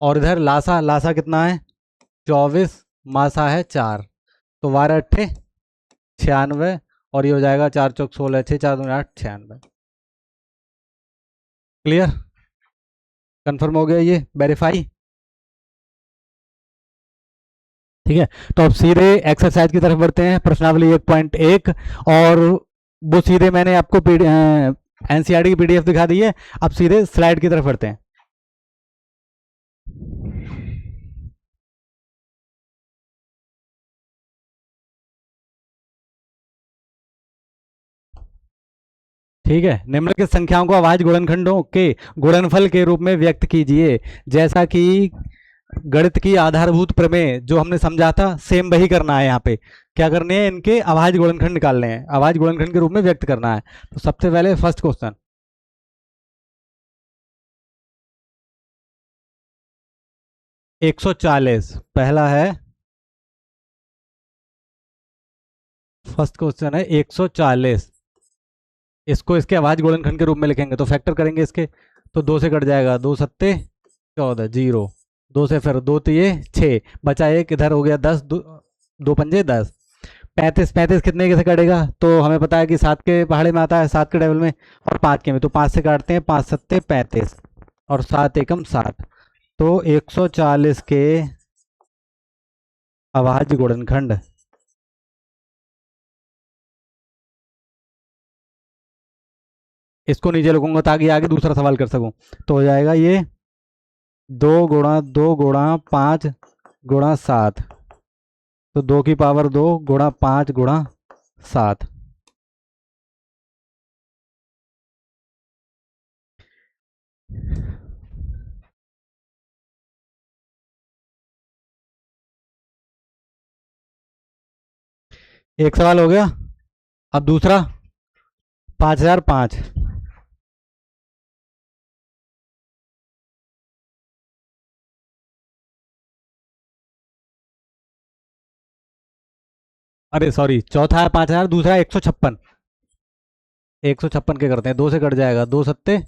और इधर लासा, लासा कितना है 24, मासा है 4, तो 12 अट्ठे 96, और ये हो जाएगा 4 चौक 16, 6 4 2 8 96। क्लियर, कंफर्म हो गया, ये वेरीफाई। ठीक है, तो अब सीधे एक्सरसाइज की तरफ बढ़ते हैं, प्रश्नावली 1.1, और वो सीधे मैंने आपको एनसीईआरटी की पीडीएफ दिखा दी है। अब सीधे स्लाइड की तरफ बढ़ते हैं। ठीक है, निम्नलिखित संख्याओं को अभाज्य गुणनखंडों के गुणनफल के रूप में व्यक्त कीजिए। जैसा कि गणित की आधारभूत प्रमेय जो हमने समझा था, सेम वही करना है। यहाँ पे क्या करने हैं, इनके अभाज्य गुणनखंड निकालने हैं, अभाज्य गुणनखंड के रूप में व्यक्त करना है। तो सबसे पहले फर्स्ट क्वेश्चन, 140 पहला है, फर्स्ट क्वेश्चन है 140। इसको इसके अभाज्य गुणनखंड के रूप में लिखेंगे, तो फैक्टर करेंगे इसके, तो 2 से कट जाएगा, 2 सत्ते 14, जीरो, 2 से फिर 2 तिये 6, बचा एक, इधर हो गया 10, 2 पंजे 10, 35, 35 कितने के से कटेगा, तो हमें पता है कि 7 के पहाड़े में आता है, 7 के टेबल में, और 5 के में, तो 5 से काटते हैं, 5 सत्ते 35, और 7 एकम 7, तो 140 के अभाज्य गुणनखंड, इसको नीचे लिखूंगा ताकि आगे दूसरा सवाल कर सकूं। तो हो जाएगा ये 2 गुणा 2 गुणा 5 गुणा 7, तो 2 की पावर 2 गुणा 5 गुणा 7। एक सवाल हो गया। अब दूसरा, 5005, अरे सॉरी, चौथा है 5000, दूसरा 156, 156 के करते हैं, 2 से कट जाएगा, 2 सत्ते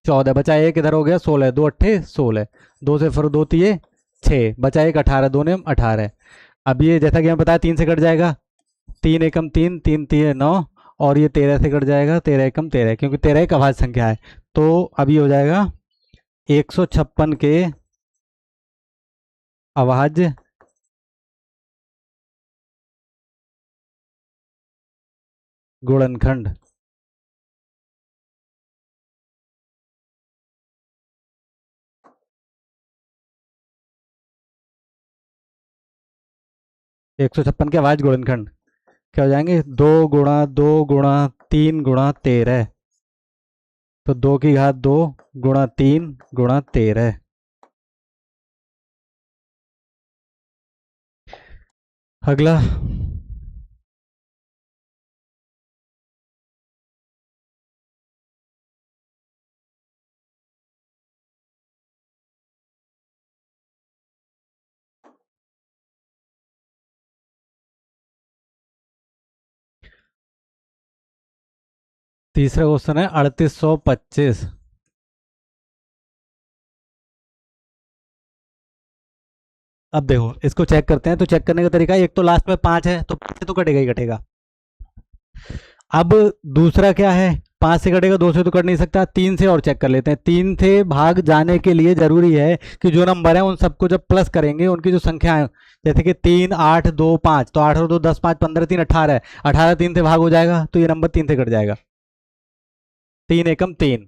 14, बचा एक, इधर हो गया 16, 2 अट्ठे 16, 2 से फिर 2 तिये 6, बचा एक, 18, 2 ने 18। अब ये जैसा कि हमें बताया 3 से कट जाएगा, 3 एकम 3, 3 तिये 9, और ये 13 से कट जाएगा, 13 एकम 13, क्योंकि 13 एक अभाज्य संख्या है। तो अब ये हो जाएगा 156 के अभाज्य गुणनखंड। 156 के अभाज्य गुणनखंड क्या हो जाएंगे, 2 गुणा 2 गुणा 3 गुणा 13, तो 2 की घात 2 गुणा 3 गुणा 13। अगला, तीसरा क्वेश्चन है 3825। अब देखो इसको चेक करते हैं, तो चेक करने का तरीका, एक तो लास्ट में 5 है, तो 5 से तो कटेगा ही कटेगा। अब दूसरा क्या है, 5 से कटेगा, 2 से तो कट नहीं सकता, 3 से और चेक कर लेते हैं। 3 से भाग जाने के लिए जरूरी है कि जो नंबर है उन सबको जब प्लस करेंगे, उनकी जो संख्या है, जैसे कि 3 8 2 5, तो 8 और 2 10, 5 15, 3 18 है, 18 3 से भाग हो जाएगा, तो ये नंबर 3 से कट जाएगा, 3 एकम 3,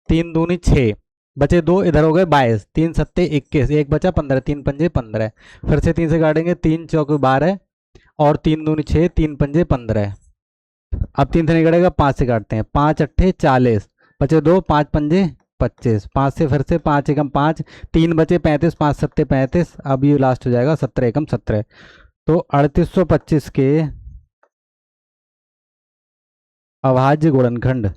3 दूनी 6, बचे 2, इधर हो गए 22, 3 सत्ते 21, एक बचा 15, 3 पंजे 15, फिर से 3 से काटेंगे, 3 चौक 12, और 3 दूनी 6, 3 पंजे 15। अब 3 से नहीं कटेगा, 5 से काटते हैं, 5 अट्ठे 40, बचे 2, 5 पंजे 25, 5 से फिर से 5 एकम 5, 3 बचे 35, 5 सत्ते 35, अब ये लास्ट हो जाएगा 17 एकम 17। तो 3825 के अभाज्य गुणनखंड,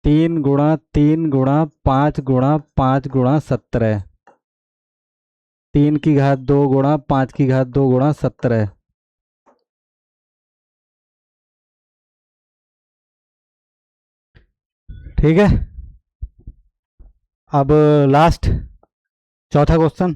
3 × 3 × 5 × 5 × 17। 3 की घात 2 गुणा 5 की घात 2 गुणा 17। ठीक है। अब लास्ट चौथा क्वेश्चन।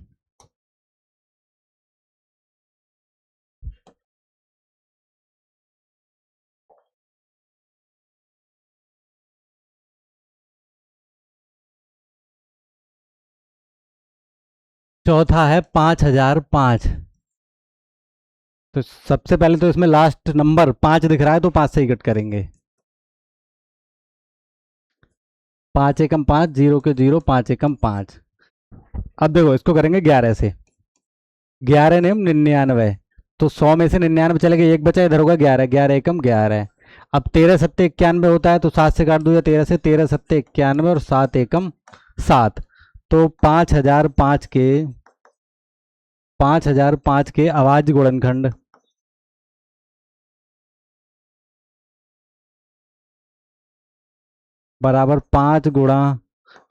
चौथा है 5005। तो सबसे पहले तो इसमें लास्ट नंबर 5 दिख रहा है, तो 5 से ही कट करेंगे। 5 एकम 5, 0 के 0, 5 एकम 5। अब देखो इसको करेंगे 11 से। 11 9 99। तो 100 में से 99 चले गए, एक बचा, इधर होगा 11। 11 एकम 11। अब 13 7 91 होता है, तो 7 से काट दो या 13 से। 13 7 91 और 7 एकम 7। तो 5005 के अवाज गुणनखंड बराबर 5 गुणा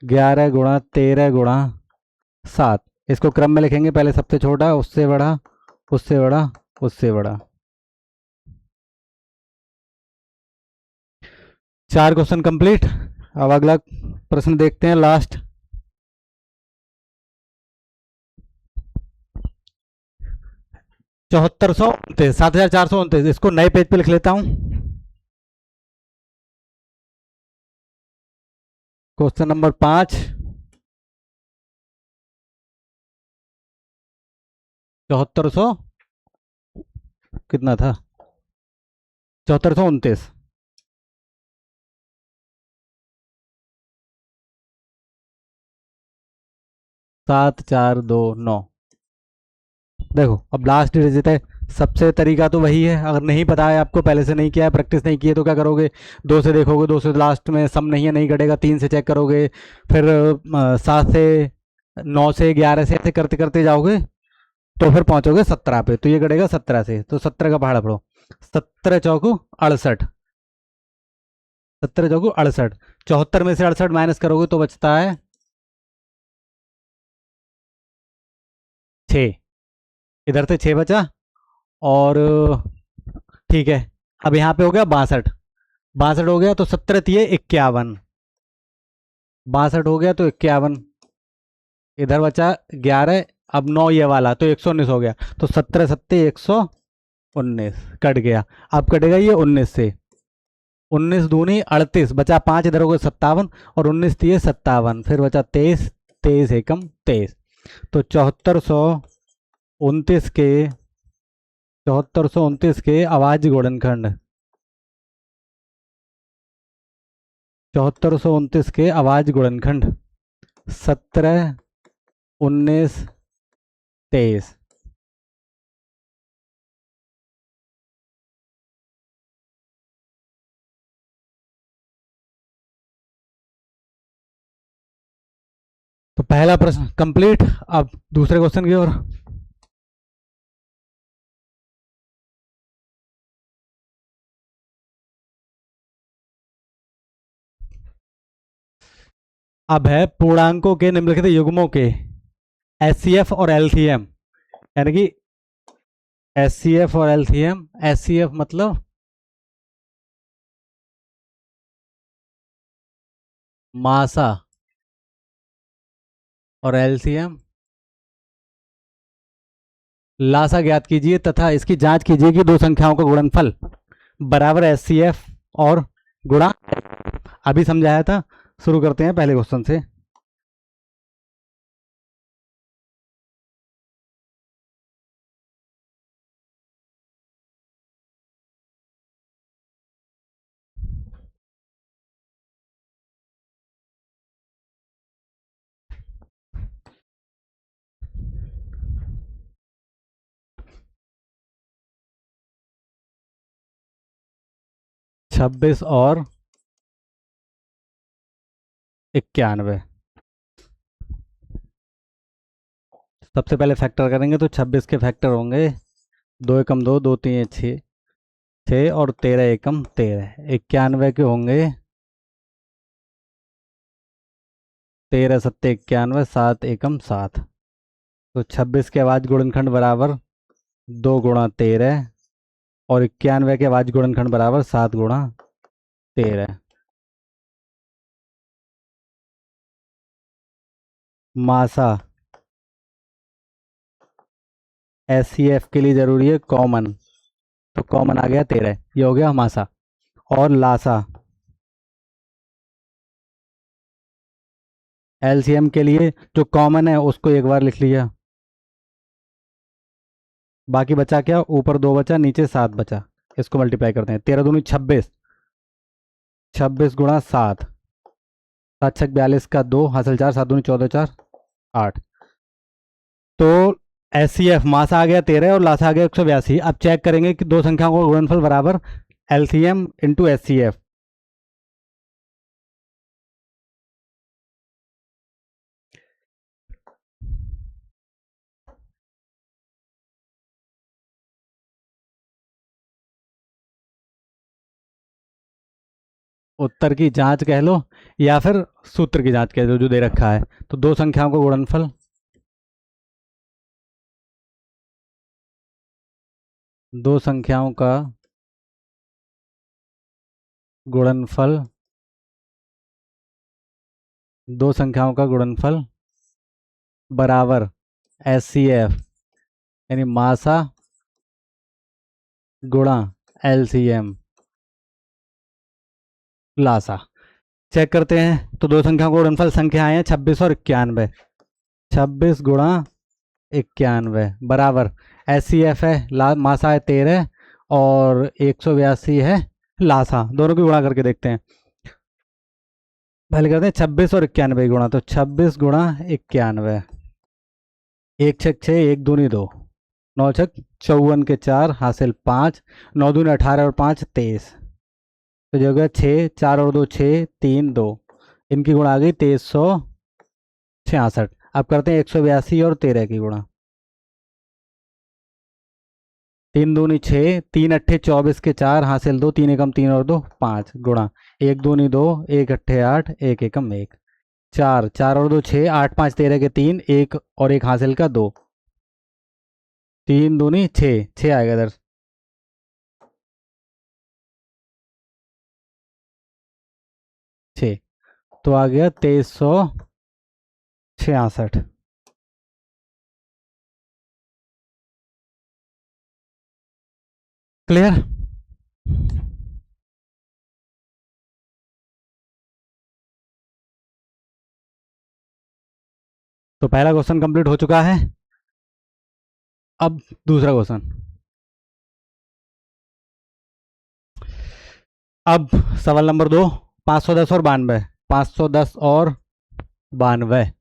11 गुणा 13 गुणा 7। इसको क्रम में लिखेंगे, पहले सबसे छोटा, उससे बड़ा, उससे बड़ा, उससे बड़ा। 4 क्वेश्चन कंप्लीट। अब अगला प्रश्न देखते हैं, लास्ट। 7429, 7429। इसको नए पेज पे लिख लेता हूं। Question number 5। 7400 कितना था? 7429। 7429। देखो अब लास्ट डिजिट है। सबसे तरीका तो वही है, अगर नहीं पता है आपको, पहले से नहीं किया है, प्रैक्टिस नहीं की है, तो क्या करोगे? 2 से देखोगे, 2 से लास्ट में सम नहीं है, नहीं कटेगा। 3 से चेक करोगे, फिर 7 से, 9 से, 11 से, ऐसे करते करते जाओगे, तो फिर पहुंचोगे 17 पे। तो ये कटेगा 17 से, तो 17 का पहाड़ा पड़ो। 17 चौको 68। 17 चौको 68। 74 में से 68 माइनस करोगे तो बचता है 6। इधर से 6 बचा। और ठीक है, अब यहाँ पे हो गया 62। 62 हो गया तो 17 तिये 51। 62 हो गया तो 51। इधर बचा 11। अब 9 ये वाला, तो 119 हो गया। तो 17 सत्ते 119 कट गया। अब कटेगा ये 19 से। 19 दूनी 38, बचा 5, इधर हो गया 57। और 19 तिये 57, फिर बचा 23। 23 एकम 23। तो 7429 के अवाज गुणनखंड। 7429 के अवाज गुणनखंड 17 19 23। तो पहला प्रश्न कंप्लीट। अब दूसरे क्वेश्चन की ओर। अब है पूर्णांकों के निम्नलिखित युग्मों के एचसीएफ और एलसीएम, यानी कि एचसीएफ और एलसीएम। एचसीएफ मतलब मासा, और एलसीएम लासा। ज्ञात कीजिए तथा इसकी जांच कीजिए कि दो संख्याओं का गुणनफल बराबर एचसीएफ और गुणा। अभी समझाया था। शुरू करते हैं पहले क्वेश्चन से। छब्बीस और 91। सबसे पहले फैक्टर करेंगे, तो 26 के फैक्टर होंगे 2 एकम 2, 2 3 6, 6 और 13 एकम 13। 91 के होंगे 13 सत्ते 91, 7 एकम 7। तो 26 के अभाज्य गुणनखंड बराबर 2 गुणा 13 और 91 के अभाज्य गुणनखंड बराबर 7 गुणा 13। मासा SCF के लिए जरूरी है कॉमन, तो कॉमन आ गया 13, ये हो गया मासा। और लासा LCM के लिए जो कॉमन है उसको एक बार लिख लिया, बाकी बचा क्या, ऊपर 2 बचा नीचे 7 बचा, इसको मल्टीप्लाई करते हैं। 13 दूनी 26, 26 गुणा 7, 7 छक 42 का 2 हासिल 4, 7 दूनी 14 4 8। तो SCF मासा आ गया 13 और लासा आ गया 182। अब चेक करेंगे कि दो संख्याओं का गुणनफल बराबर LCM इंटू SCF। उत्तर की जांच कह लो या फिर सूत्र की जांच कह लो जो दे रखा है। तो दो संख्याओं का गुणनफल, दो संख्याओं का गुणनफल, दो संख्याओं का गुणनफल बराबर SCF यानी मासा गुणा LCM लासा। चेक करते हैं। तो दो संख्याओं का गुणनफल संख्याएं हैं 26 और 91, 26 गुणा 91 बराबर SCF है मासा है 13 और 182 है लासा। दोनों की गुणा करके देखते हैं। पहले करते हैं 26 और 91 गुणा। तो 26 गुणा 91, 1 छक 6, 1 दूनी 2, 9 छक 54 के 4 हासिल 5, 9 दूनी 18 और 5 23। तो जो गया 6, 4 और 2 6, 3 2, इनकी गुणा आ गई 2366। अब करते हैं 182 और 13 की गुणा। 3 दूनी 6, 3 अट्ठे 24 के 4 हासिल 2, 3 एकम 3 और 2 5 गुणा 1 दूनी 2, 1 अट्ठे 8, 1 एकम 1, 4 4 और 2 6, 8 5 13 के 3, 1 और 1 हासिल का 2, 3 दूनी 6, 6 आएगा इधर, 6। तो आ गया 2366। क्लियर। तो पहला क्वेश्चन कंप्लीट हो चुका है। अब दूसरा क्वेश्चन। अब सवाल नंबर 2, 510 और 92, 510 और 92।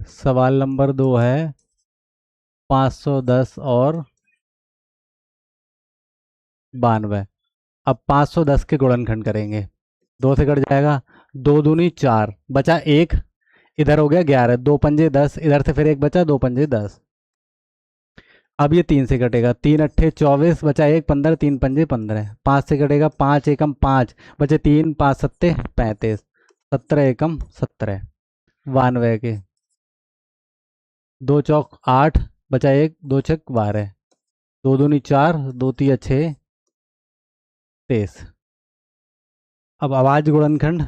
सवाल नंबर 2 है 510 और 92। अब 510 के गुणनखंड करेंगे, 2 से कट जाएगा, 2 दूनी 4 बचा 1, इधर हो गया 11, 2 पंजे 10, इधर से फिर 1 बचा, 2 पंजे 10। अब ये 3 से कटेगा, 3 अट्ठे 24 बचा 1 15, 3 पंजे 15, 5 से कटेगा, 5 एकम 5 बचे 3, 5 सत्ते 35, 17 एकम 17 92 के, 2 चौक 8 बचा 1, 2 छक 12, 2 दूनी 4, 2 तिया 6 23। अब अभाज्य गुणनखंड,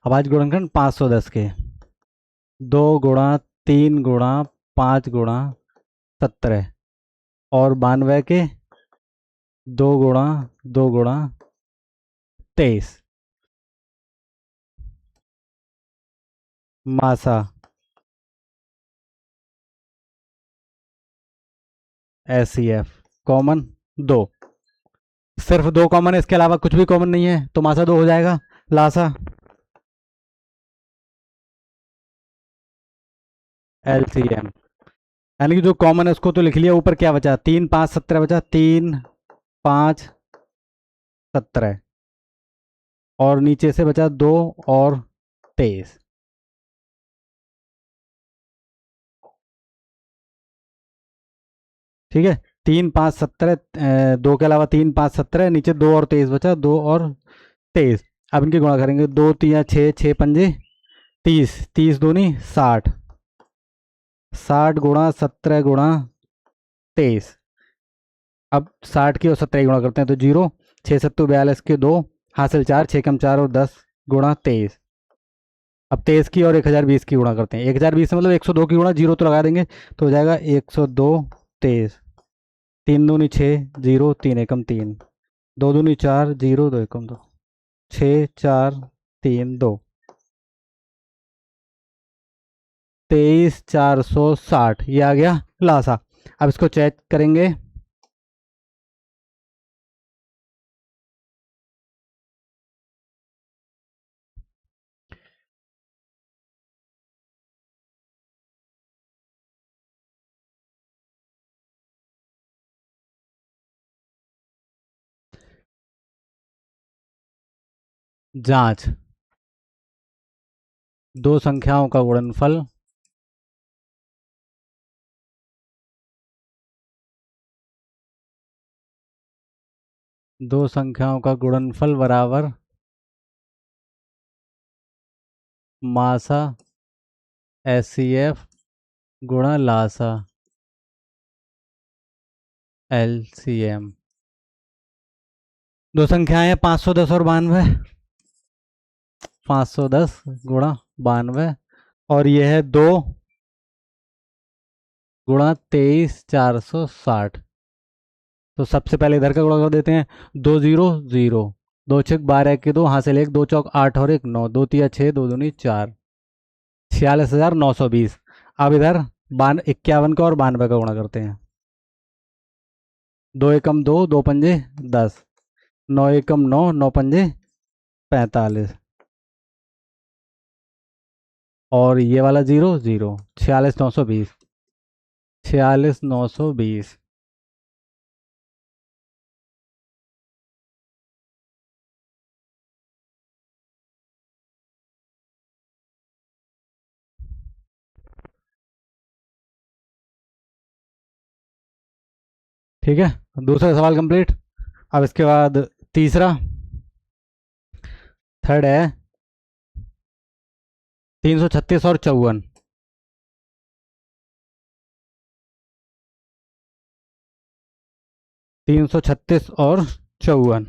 अभाज्य गुणनखंड 510 के 2 गुणा 3 गुणा 5 गुणा 17 और 92 के 2 गुणा 2 गुणा 23। मासा SCF कॉमन 2, सिर्फ 2 कॉमन है, इसके अलावा कुछ भी कॉमन नहीं है, तो मासा 2 हो जाएगा। लासा LCM, यानी कि जो कॉमन है उसको तो लिख लिया, ऊपर क्या बचा, 3 5 17 बचा, 3 5 17, और नीचे से बचा 2 और 23। ठीक है, 3 5 17, 2 के अलावा 3 5 17, नीचे 2 और 23 बचा, 2 और 23। अब इनकी गुणा करेंगे, 2 3 6, 6 पंजे 30, 30 दूनी 60, 60 गुणा 17 गुणा 23। अब 60 की और 17 की गुणा करते हैं तो जीरो, 6 सत्तू 42 के 2, हासिल 4, 6 कम 4 और 10 गुणा 23। अब 23 की और 1020 की गुणा करते हैं, 1020 से मतलब 102 की गुणा, जीरो तो लगा देंगे तो हो जाएगा 102 23। 3 दूनी 6, जीरो 3 एकम 3, 2 दूनी 4, जीरो 2 एकम 2, 6 4 3 2, 23,460 ये आ गया लासा। अब इसको चेक करेंगे। जांच, दो संख्याओं का गुणनफल दो संख्याओं का गुणनफल बराबर मासा SCF गुणा लासा LCM। दो संख्याएं हैं 510 और 92, 510 गुणा 92, और यह है 2 गुणा 23,460। तो सबसे पहले इधर का गुणा कर देते हैं, 2 0 0, 2 छक 12 के 2, हासिल 1, 2 चौक 8 और 1 9, 2 तिया 6, 2 दूनी 4, 46,920। अब इधर 51 का और 92 का गुणा करते हैं, 2 एकम 2, 2 पंजे 10, 9 एकम 9, 9 पंजे 45, और ये वाला जीरो जीरो, 46,920, 46,920। ठीक है, दूसरा सवाल कंप्लीट। अब इसके बाद तीसरा, थर्ड है 336 और 54। 336 और 54।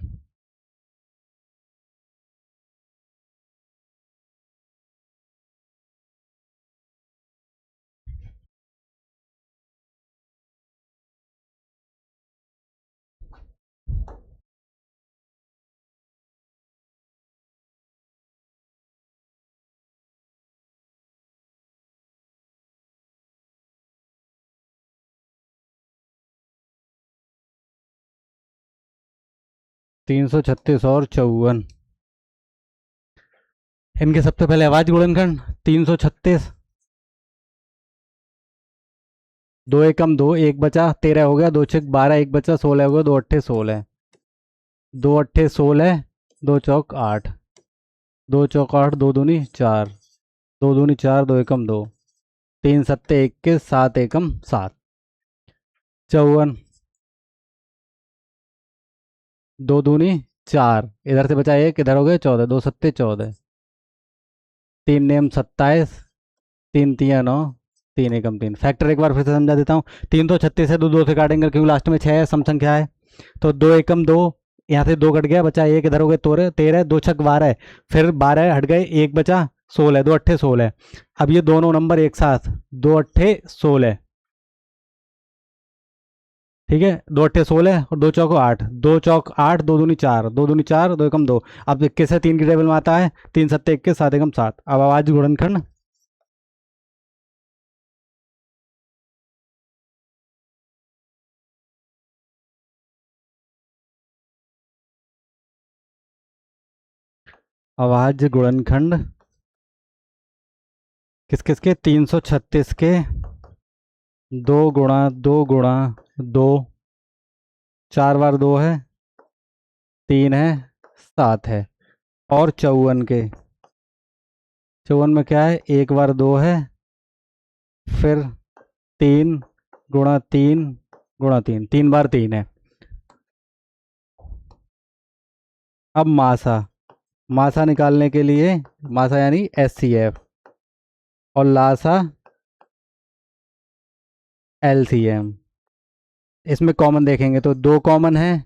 336 और 54, इनके सबसे पहले अभाज्य गुणनखंड 336, दो एकम 2, एक बचा 13 हो गया, 2 छक 12, एक बचा 16 हो गया, 2 अट्ठे 16, 2 अट्ठे 16, 2 चौक 8, 2 चौक 8, 2 दूनी 4, 2 दूनी 4, 2 एकम 2, 3 सत्ते 21, 7 एकम 7, 54, 2 दूनी 4, इधर से बचा एक, इधर हो गए 14, 2 सत्ते 14, 3 नेम 27, 3 तिया 9, 3 एकम 3। फैक्टर एक बार फिर से समझा देता हूँ, 336 है, दो दो से काटेंगे क्योंकि लास्ट में 6 है, सम संख्या है, तो 2 एकम 2, यहाँ से 2 कट गया, बचा एक, इधर हो गए 13, 2 छक 12 है, फिर 12 हट गए, एक बचा 16, 2 अट्ठे 16। अब ये दोनों नंबर एक साथ, 2 अट्ठे 16, ठीक है, 2 अट्ठे 16 और 2 चौको 8, 2 चौक 8, 2 दूनी 4, 2 दूनी 4, 2 एकम 2। अब 21 से 3 की टेबल में आता है, 3 सत्ते 21, 7 एकम 7। अब आवाज गुणनखंड, अभाज्य गुणनखंड किस किस के? 336 के 2 × 2 × 2, 4 बार 2 है, 3 है, 7 है। और 54 के, 54 में क्या है? 1 बार 2 है, फिर 3 × 3 × 3, 3 बार 3 है। अब मासा, मासा निकालने के लिए, मासा यानी SCF, और लासा LCM। इसमें कॉमन देखेंगे तो 2 कॉमन है,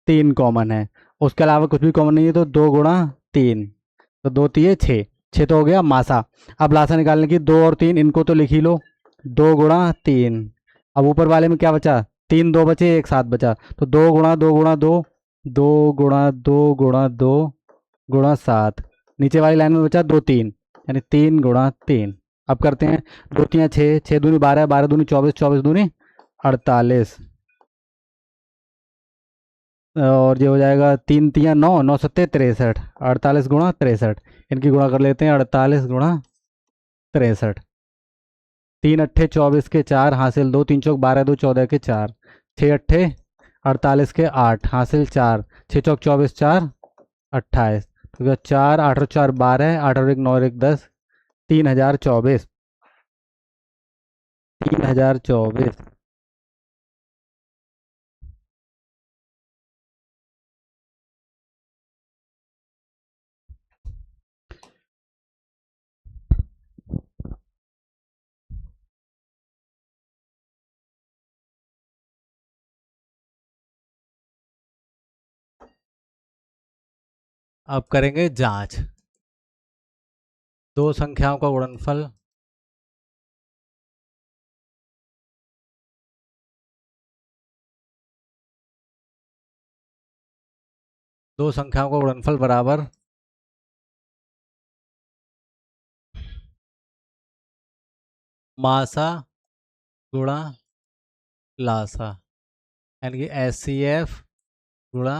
3 कॉमन है, उसके अलावा कुछ भी कॉमन नहीं है, तो 2 × 3, तो 2 3 6, 6 तो हो गया मासा। अब लासा निकालने की 2 और 3, इनको तो लिख ही लो, 2 × 3। अब ऊपर वाले में क्या बचा? 3 2 बचे, 1 7 बचा, तो 2 × 2 × 2, 2 × 2 × 2 × 7। नीचे वाली लाइन में बचा 2 3, यानी 3 × 3। अब करते हैं, 2 3 6, 6 दूनी 12, 12 दूनी 24, 24 दूनी 48, और ये हो जाएगा 3 3 9, 9 7 63, 48 × 63। इनकी गुणा कर लेते हैं, 48 × 63। 3 अट्ठे 24 के 4, हासिल 2, 3 चौक 12, 2 14 के 4, 6 अट्ठे 48 के 8, हासिल 4, 6 चौक 24, 4 28, तो 4 8 और 4 12, 8 और 1 9 और 1 10, 3024, 3024। अब करेंगे जांच। दो संख्याओं का गुणनफल बराबर मासा गुणा लासा, यानी कि SCF गुणा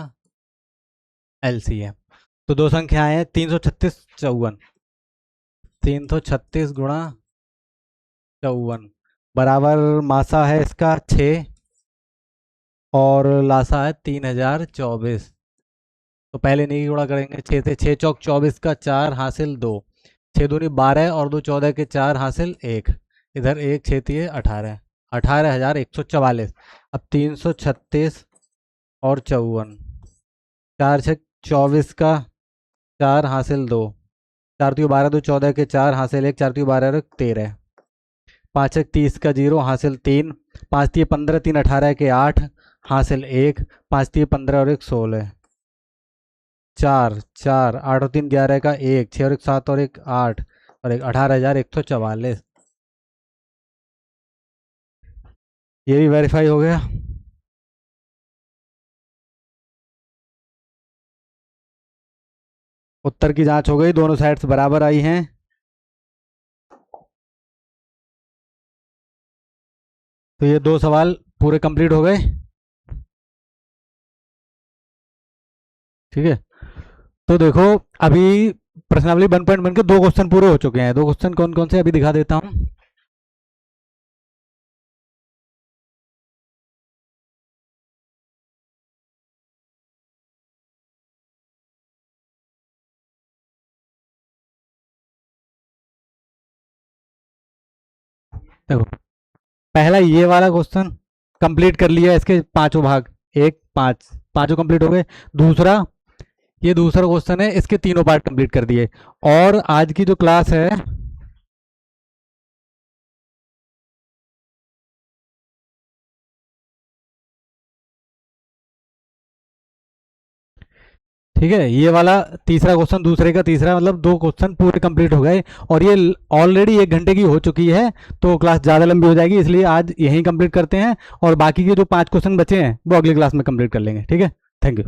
LCM। तो दो संख्याएं हैं, 336 54, 336 × 54 बराबर मासा है इसका 6 और लासा है 3024। तो पहले नहीं गुणा करेंगे, 6 से, 6 चौक 24 का 4, हासिल 2, 6 दूनी 12 और 2 14 के 4, हासिल 1, इधर 1 6 3 18, 18,144। अब 336 और 54, 4 6 24 का 4, हासिल 2, 4 3 12, 2 14 के 4, हासिल 1, 4 3 12 और 13, 5 1 30 का 0, हासिल 3, 5 3 15, 3 18 के 8, हासिल 1, 5 3 15 और 1 16, 4 4 8 और 3 11 का 1, 6 और 1 7 और 1 8, और 1 18,144। ये भी वेरीफाई हो गया। उत्तर की जांच हो गई, दोनों साइड्स बराबर आई हैं। तो ये दो सवाल पूरे कंप्लीट हो गए। ठीक है, तो देखो अभी प्रश्नावली 1.1 के 2 क्वेश्चन पूरे हो चुके हैं। 2 क्वेश्चन कौन कौन से अभी दिखा देता हूं। देखो, पहला ये वाला क्वेश्चन कंप्लीट कर लिया, इसके पांचों भाग, 1 5 पांचों कंप्लीट हो गए। दूसरा, ये दूसरा क्वेश्चन है, इसके तीनों पार्ट कंप्लीट कर दिए। और आज की जो क्लास है, ठीक है, ये वाला तीसरा क्वेश्चन, दूसरे का तीसरा, मतलब 2 क्वेश्चन पूरे कंप्लीट हो गए। और ये ऑलरेडी 1 घंटे की हो चुकी है, तो क्लास ज़्यादा लंबी हो जाएगी, इसलिए आज यहीं कंप्लीट करते हैं। और बाकी के जो 5 क्वेश्चन बचे हैं वो अगली क्लास में कंप्लीट कर लेंगे। ठीक है, थैंक यू।